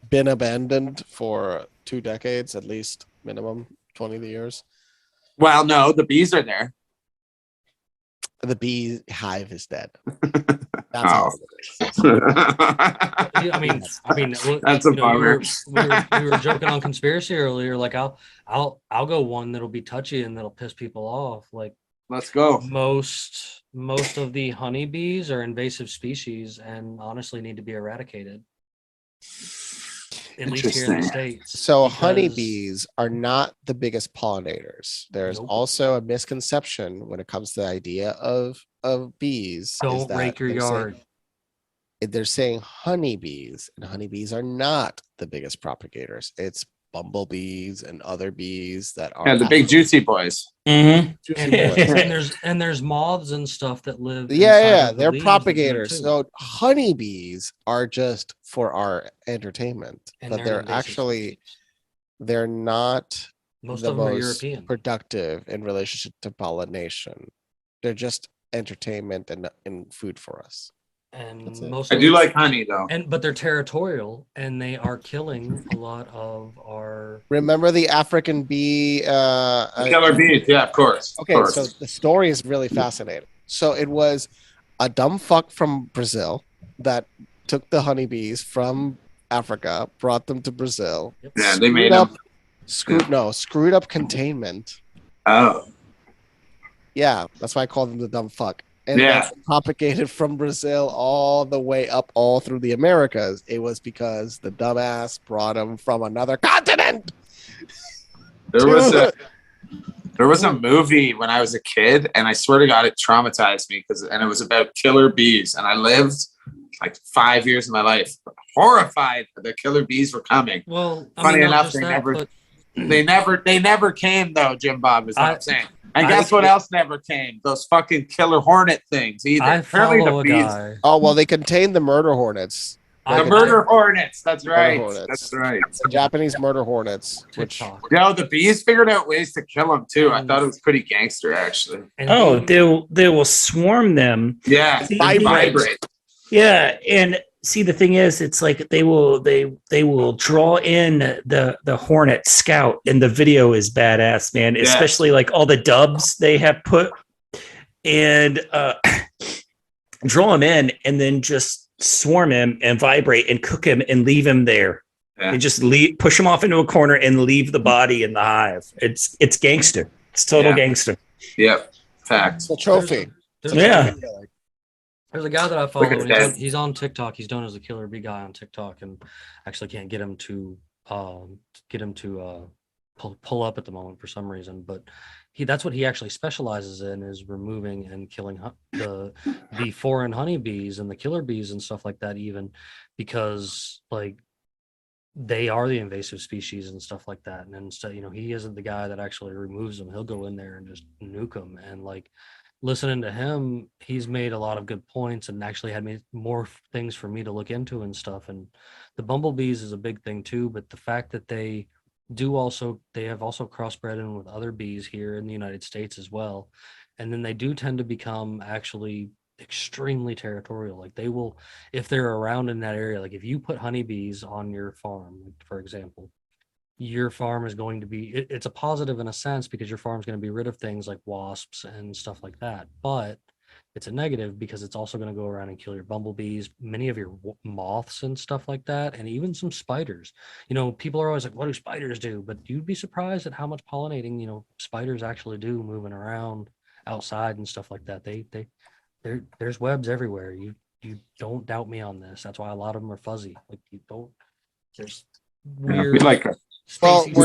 been abandoned for 2 decades at least, minimum 20 years. Well, no, the bees are there. The beehive is dead. That's Oh. how it is. I mean, That's a you know, bummer. we were joking on conspiracy earlier. Like I'll go one that'll be touchy and that'll piss people off. Like Let's go. most of the honeybees are invasive species and honestly need to be eradicated. At least here in the States. So because- honeybees are not the biggest pollinators. There's Nope. also a misconception when it comes to the idea of bees. is Don't that rake your they're saying- yard. They're saying honeybees, and honeybees are not the biggest propagators. It's bumblebees and other bees that are Yeah, the big juicy boys. Mhm. And there's moths and stuff that live. Yeah, inside yeah, of the they're leaves that do it propagators. too. So honeybees are just for our entertainment, And but they're they're invasive actually species. they're not Most the of them are most European. productive in relationship to pollination. They're just entertainment and food for us. And That's it. most I of do them- like honey though. but they're territorial and they are killing a lot of our Remember the African bee? Killer bees, yeah, of course. Okay, so the story is really fascinating. So it was a dumb fuck from Brazil that took the honeybees from Africa, brought them to Brazil. Yeah, they made them. Screwed up containment. Oh, Yeah, that's why I call them the dumb fuck. And Yeah. that's propagated from Brazil all the way up all through the Americas. It was because the dumbass brought them from another continent. there was a movie when I was a kid, and I swear to God, it traumatized me and it was about killer bees, and I lived like 5 years of my life horrified that the killer bees were coming. well Funny not enough, just they that, never- but They never came though, Jim Bob, is what I'm saying. And I- guess what else never came? Those fucking killer hornet things either. I Apparently follow a the bees, guy. Oh, well, they contain the murder hornets. the murder hornets. That's Murder right. hornets. That's right. The Japanese murder hornets. Which TikTok. No, the bees figured out ways to kill them too. I thought it was pretty gangster, actually. And Oh, he- they will swarm them. Yeah, See, vibrate. Yeah, and see the thing is, it's like they will draw in the Hornet Scout, and the video is badass, man. Yeah. Especially like all the dubs they have put, and draw him in, and then just swarm him and vibrate and cook him and leave him there, Yeah. and just push him off into a corner and leave the body in the hive. It's gangster. It's total Yeah. gangster. Yep, facts. it's a trophy. There's, Yeah. there's a guy that I follow. at And that. he's on TikTok. He's known as the Killer Bee guy on TikTok, and actually can't get him to pull up at the moment for some reason. But that's what he actually specializes in, is removing and killing the foreign honeybees and the killer bees and stuff like that. Even because like they are the invasive species and stuff like that. And instead, he isn't the guy that actually removes them. He'll go in there and just nuke them. And like listening to him, he's made a lot of good points and actually had me more things for me to look into and stuff. And the bumblebees is a big thing too. But the fact that they have also crossbred in with other bees here in the United States as well. And then they do tend to become actually extremely territorial. Like they will, if they're around in that area, like if you put honeybees on your farm, like for example, your farm is going to be, it's a positive in a sense because your farm's going to be rid of things like wasps and stuff like that. But it's a negative because it's also going to go around and kill your bumblebees, many of your moths and stuff like that, and even some spiders. You know, people are always like, what do spiders do? But you'd be surprised at how much pollinating, you know, spiders actually do moving around outside and stuff like that. There's webs everywhere. You don't doubt me on this. That's why a lot of them are fuzzy. Like you don't, there's weird. Well, species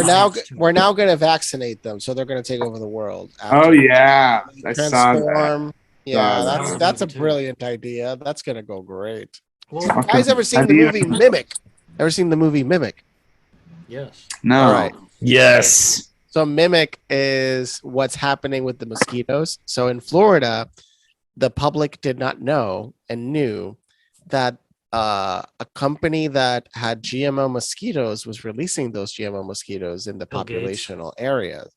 we're now going to vaccinate them, so they're going to take over the world. Oh yeah, I saw that. Transform. Yeah, Saw that's a too. brilliant idea. That's going to go great. Well, You guys ever seen the movie Mimic? Ever seen the movie Mimic? yes. No. All right. Yes. So Mimic is what's happening with the mosquitoes. So in Florida, the public did not know and knew that a company that had GMO mosquitoes was releasing those GMO mosquitoes in the Bill Gates. populational areas.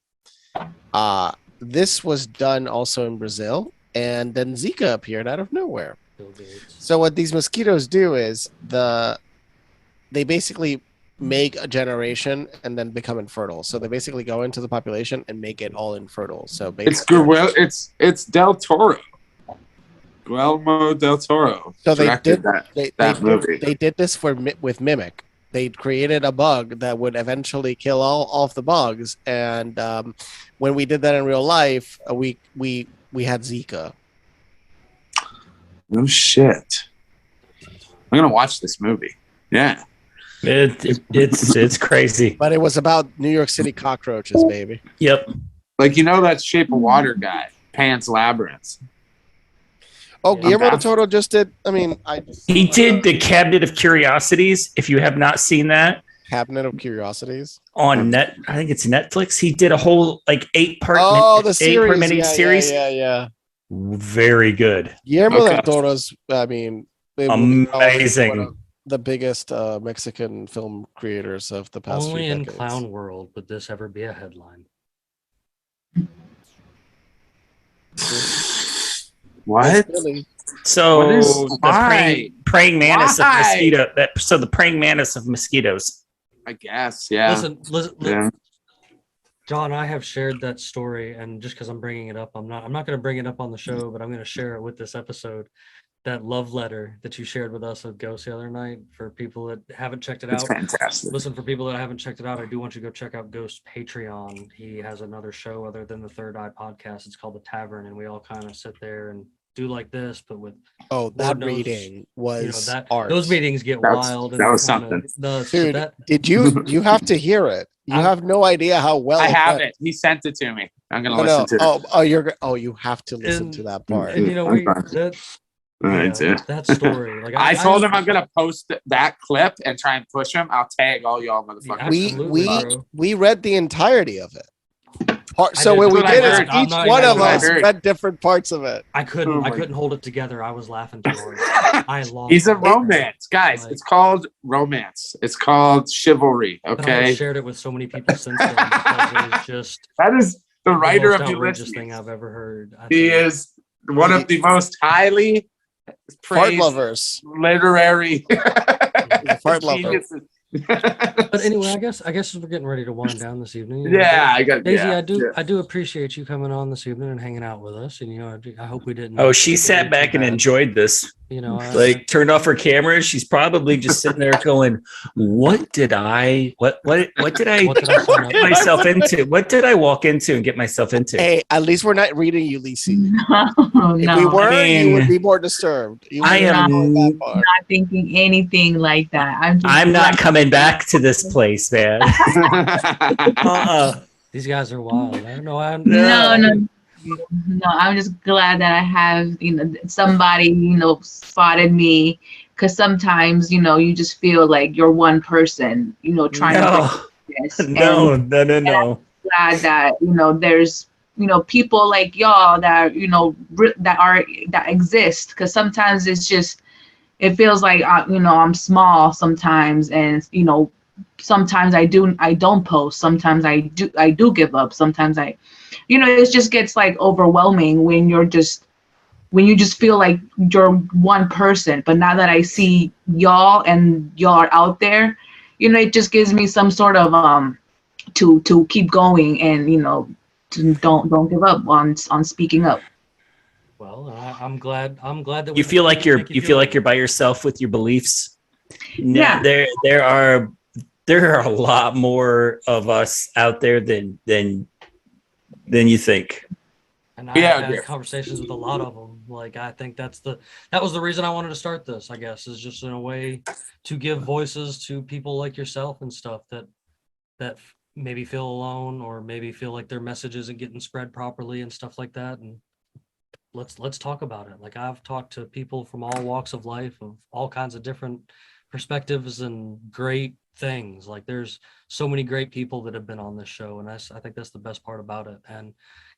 This was done also in Brazil, and then Zika appeared out of nowhere. Bill Gates. So what these mosquitoes do is they basically make a generation and then become infertile. So they basically go into the population and make it all infertile. So basically, It's Del Toro. Guillermo del Toro. So they directed did that movie. they did this with Mimic. They created a bug that would eventually kill all of the bugs. And when we did that in real life, we had Zika. No shit. I'm gonna watch this movie. Yeah. It's crazy. But it was about New York City cockroaches, baby. Yep. Like you know that Shape of Water guy, Pan's Labyrinth. Oh, Yeah. Guillermo del Toro just did. I mean, He did the Cabinet of Curiosities. If you have not seen that Cabinet of Curiosities on I think it's Netflix. He did a whole like 8-part. Oh, the series. mini Yeah, series. Yeah. Very good. Guillermo Okay. del Toro's. I mean, it will be Amazing. one of the biggest Mexican film creators of the past Only few in decades. clown world would this ever be a headline. What? Really? So What is- the why? praying mantis Why? of mosquito. The praying mantis of mosquitoes. I guess. Yeah. Listen, Yeah. John, I have shared that story, and just because I'm bringing it up, I'm not going to bring it up on the show, but I'm going to share it with this episode. That love letter that you shared with us of Ghost the other night. For people that haven't checked it It's out, fantastic. listen, for people that haven't checked it out, I do want you to go check out Ghost's Patreon. He has another show other than the Third Eye podcast. It's called The Tavern, and we all kind of sit there and do like this, but with Oh, that knows, reading was that art. those meetings get That was- wild. that was kinda something. nuts. Dude, That, did you have to hear it? You have no idea how well I it's have done. it. He sent it to me. I'm gonna No, listen to it. you have to listen And- to that part. and you know, Okay. that story. Like I told him I'm gonna post that clip and try and push him. I'll tag all y'all motherfuckers. Absolutely, we bro. we read the entirety of it. So did. what we That's did what I is heard. I'm each not one even of gonna us lie. read different parts of it. I couldn't. Oh I my- couldn't hold it together. I was laughing too hard. I lost. He's a my- romance, guys. Like- It's called romance. It's called chivalry. But I Okay, have shared it with so many people since then because it is just that is the writer the most of outrageous Ulysses. thing I've ever heard. I He think. is one of the most highly Fart praised lovers. literary Fart lover. geniuses. But anyway, I guess as we're getting ready to wind down this evening. Yeah, I got Daisy, yeah, I do appreciate you coming on this evening and hanging out with us. And you know, I hope we didn't. Oh, she sat back and enjoyed this. You know, Like turned off her camera. She's probably just sitting there going, "What did I? What did I What did I sign up get myself into? What did I walk into and get myself into?" Hey, at least we're not reading Ulysses. No, If no, we were, I you would mean, be more disturbed. You I wouldn't am know that part. not thinking anything like that. I'm not coming back to this place, man. These guys are wild. I don't know. No, I'm just glad that I have, somebody, spotted me. Because sometimes, you just feel like you're one person, trying to do this. No. And I'm glad that, there's, people like y'all that, that exist. Because sometimes it's just, it feels like, I'm small sometimes. And, sometimes I don't post. Sometimes I do give up. Sometimes it just gets like overwhelming when you just feel like you're one person. But now that I see y'all and y'all are out there, it just gives me some sort of to keep going, and to don't give up on speaking up. Well, I'm glad that You feel like you're by yourself with your beliefs. No, Yeah. there are a lot more of us out there than you think. And I've had conversations with a lot of them. Like, I think that was the reason I wanted to start this, I guess, is just in a way to give voices to people like yourself and stuff that maybe feel alone, or maybe feel like their message isn't getting spread properly and stuff like that. And let's talk about it. Like, I've talked to people from all walks of life, of all kinds of different perspectives and great things. Like, there's so many great people that have been on this show, and I think that's the best part about it. And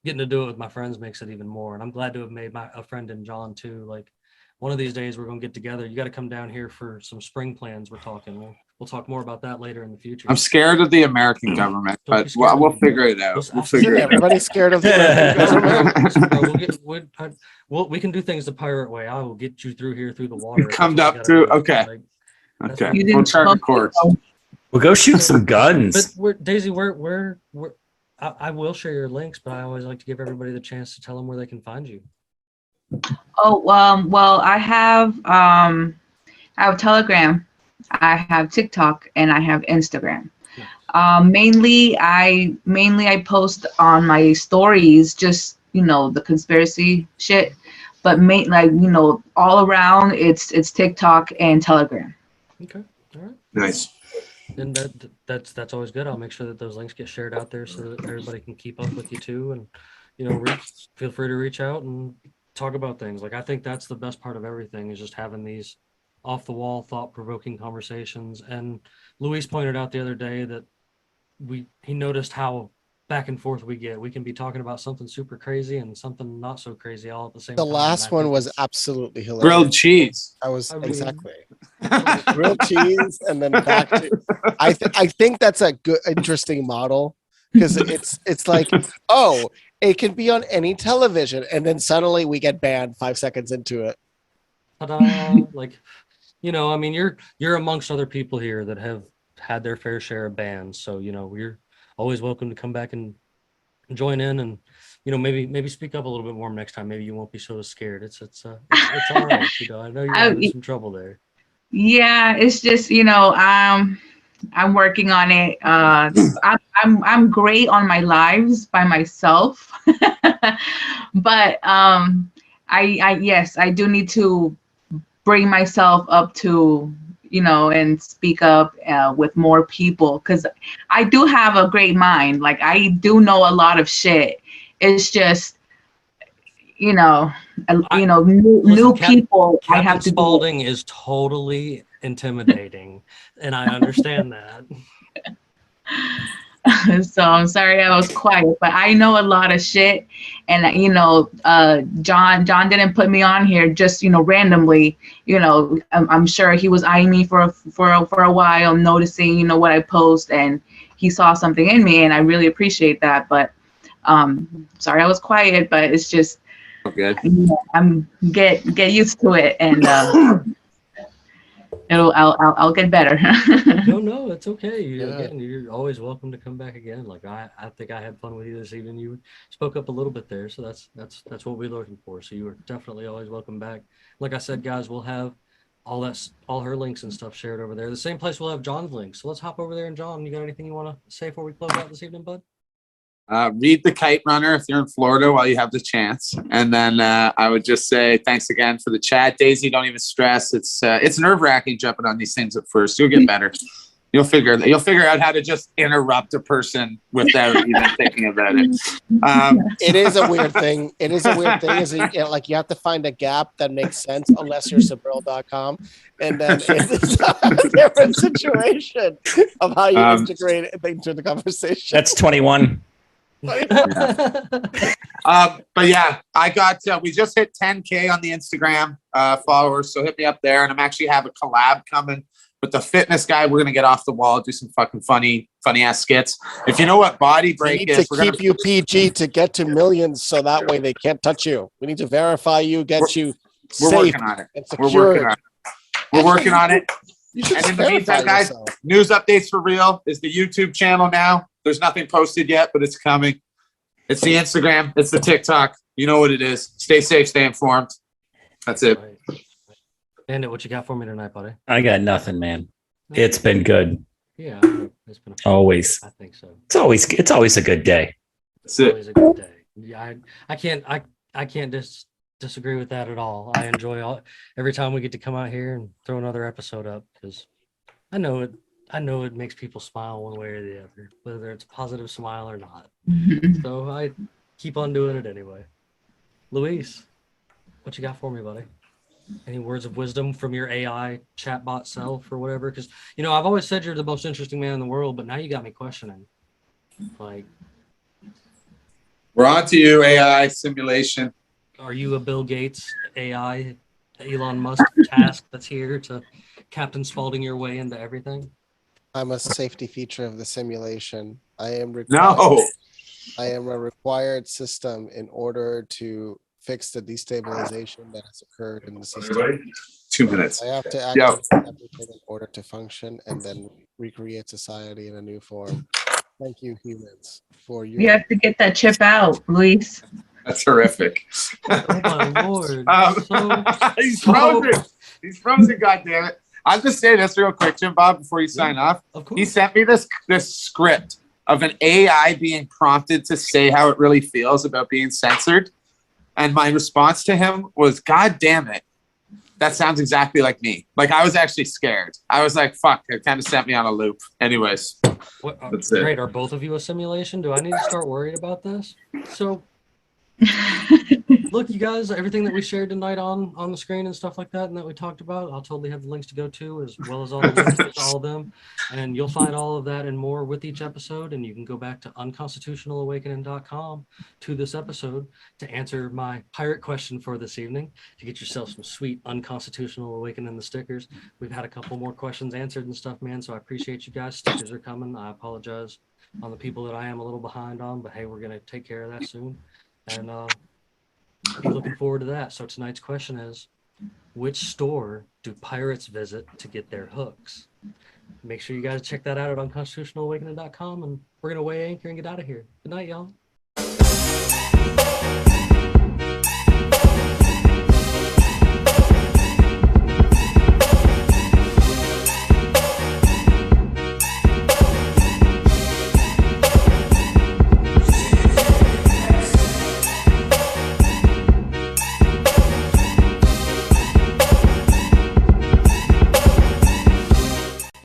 getting to do it with my friends makes it even more. And I'm glad to have made a friend in John too. Like, one of these days we're gonna get together. You got to come down here for some spring plans. We're talking. We'll talk more about that later in the future. I'm scared of the American government, but we'll figure it out. We'll figure it out. Everybody's scared of the American government. We can do things the pirate way. I will get you through here through the water. Come up through. Okay. Okay. We'll chart the course. We'll go shoot some guns. But Daisy, I will share your links, but I always like to give everybody the chance to tell them where they can find you. Oh, well, I have Telegram, I have TikTok, and I have Instagram. Mainly I post on my stories, just the conspiracy shit, but all around it's TikTok and Telegram. Okay, all right, nice. And that's always good. I'll make sure that those links get shared out there so that everybody can keep up with you too. And feel free to reach out and talk about things. Like, I think that's the best part of everything, is just having these off the wall, thought-provoking conversations. And Luis pointed out the other day that he noticed how back and forth we get. We can be talking about something super crazy and something not so crazy all at the same time. The last one was absolutely hilarious. Grilled cheese. Exactly. Grilled cheese, and then back to. I think that's a good, interesting model, because it's like, oh, it can be on any television, and then suddenly we get banned 5 seconds into it. Ta-da! Like, I mean, you're amongst other people here that have had their fair share of bans, so we're always welcome to come back and join in, and maybe speak up a little bit more next time. Maybe you won't be so scared. It's all right. I know you're having some trouble there. Yeah, it's just I'm working on it. I'm great on my lives by myself, but I do need to bring myself up to and speak up with more people, because I do have a great mind. Like, I do know a lot of shit. It's just new people. Captain I have to. Spaulding is totally intimidating, and I understand that. So I'm sorry I was quiet, but I know a lot of shit. And John didn't put me on here just randomly. I'm sure he was eyeing me for a while, noticing what I post, and he saw something in me, and I really appreciate that. But sorry I was quiet, but it's just okay. I'm get used to it, and I'll get better. No, it's okay. Again, you're always welcome to come back again. Like, I think I had fun with you this evening. You spoke up a little bit there, so that's what we're looking for. So you are definitely always welcome back. Like I said, guys, we'll have all her links and stuff shared over there. The same place we'll have John's links. So let's hop over there. And John, you got anything you want to say before we close out this evening, bud? Read The Kite Runner if you're in Florida while you have the chance. And then I would just say thanks again for the chat. Daisy, don't even stress. It's nerve-wracking jumping on these things at first. You'll get better. You'll figure out how to just interrupt a person without even thinking about it. It is a weird thing. Is like you have to find a gap that makes sense, unless you're Sabril.com, and then it's a different situation of how you integrate it into the conversation. That's 21. But yeah, I got we just hit 10K on the Instagram followers, so hit me up there. And I'm actually have a collab coming with the fitness guy. We're gonna get off the wall, do some fucking funny ass skits. If you know what body break is, we're keep you PG to get to millions, so that way they can't touch you. We need to verify you, get you safe. We're working on it. We're working on it. And in the meantime, guys, news updates for real is the YouTube channel now. There's nothing posted yet, but it's coming. It's the Instagram. It's the TikTok. You know what it is. Stay safe. Stay informed. That's it. Right. Bandit, what you got for me tonight, buddy? I got nothing, man. It's been good. Yeah, it's been Always. I think so. It's always a good day. That's It's it. always a good day. Yeah, I can't disagree with that at all. I enjoy every time we get to come out here and throw another episode up because I know it makes people smile one way or the other, whether it's a positive smile or not. So I keep on doing it anyway. Luis, what you got for me, buddy? Any words of wisdom from your AI chatbot self or whatever? Because I've always said you're the most interesting man in the world, but now you got me questioning. Like, We're on to you, AI simulation. are you a Bill Gates AI, Elon Musk task that's here to Captain Spaulding your way into everything? I'm a safety feature of the simulation. I am No. I am a required system in order to fix the destabilization that has occurred in the system. 2 minutes. I have to Yo. activate everything in order to function and then recreate society in a new form. Thank you, humans, for your. You have to get that chip out, Luis. That's horrific. Oh my lord! He's frozen. He's frozen. God damn it! I'll just say this real quick, Jim Bob, before you sign off. Of course. He sent me this script of an AI being prompted to say how it really feels about being censored, and my response to him was, "God damn it, that sounds exactly like me." Like I was actually scared. I was like, "Fuck!" It kind of sent me on a loop. Anyways, What, that's it. great. Are both of you a simulation? Do I need to start worried about this? So, look, you guys, everything that we shared tonight on the screen and stuff like that, and that we talked about, I'll totally have the links to go to, as well as all the links to all of them. And you'll find all of that and more with each episode. And you can go back to unconstitutionalawakening.com to this episode to answer my pirate question for this evening, to get yourself some sweet Unconstitutional Awakening the stickers. We've had a couple more questions answered and stuff, man. So I appreciate you guys. Stickers are coming. I apologize on the people that I am a little behind on, but hey, we're going to take care of that soon. And be looking forward to that. So tonight's question is, which store do pirates visit to get their hooks? Make sure you guys check that out at unconstitutionalawakening.com, and we're going to weigh anchor and get out of here. Good night, y'all.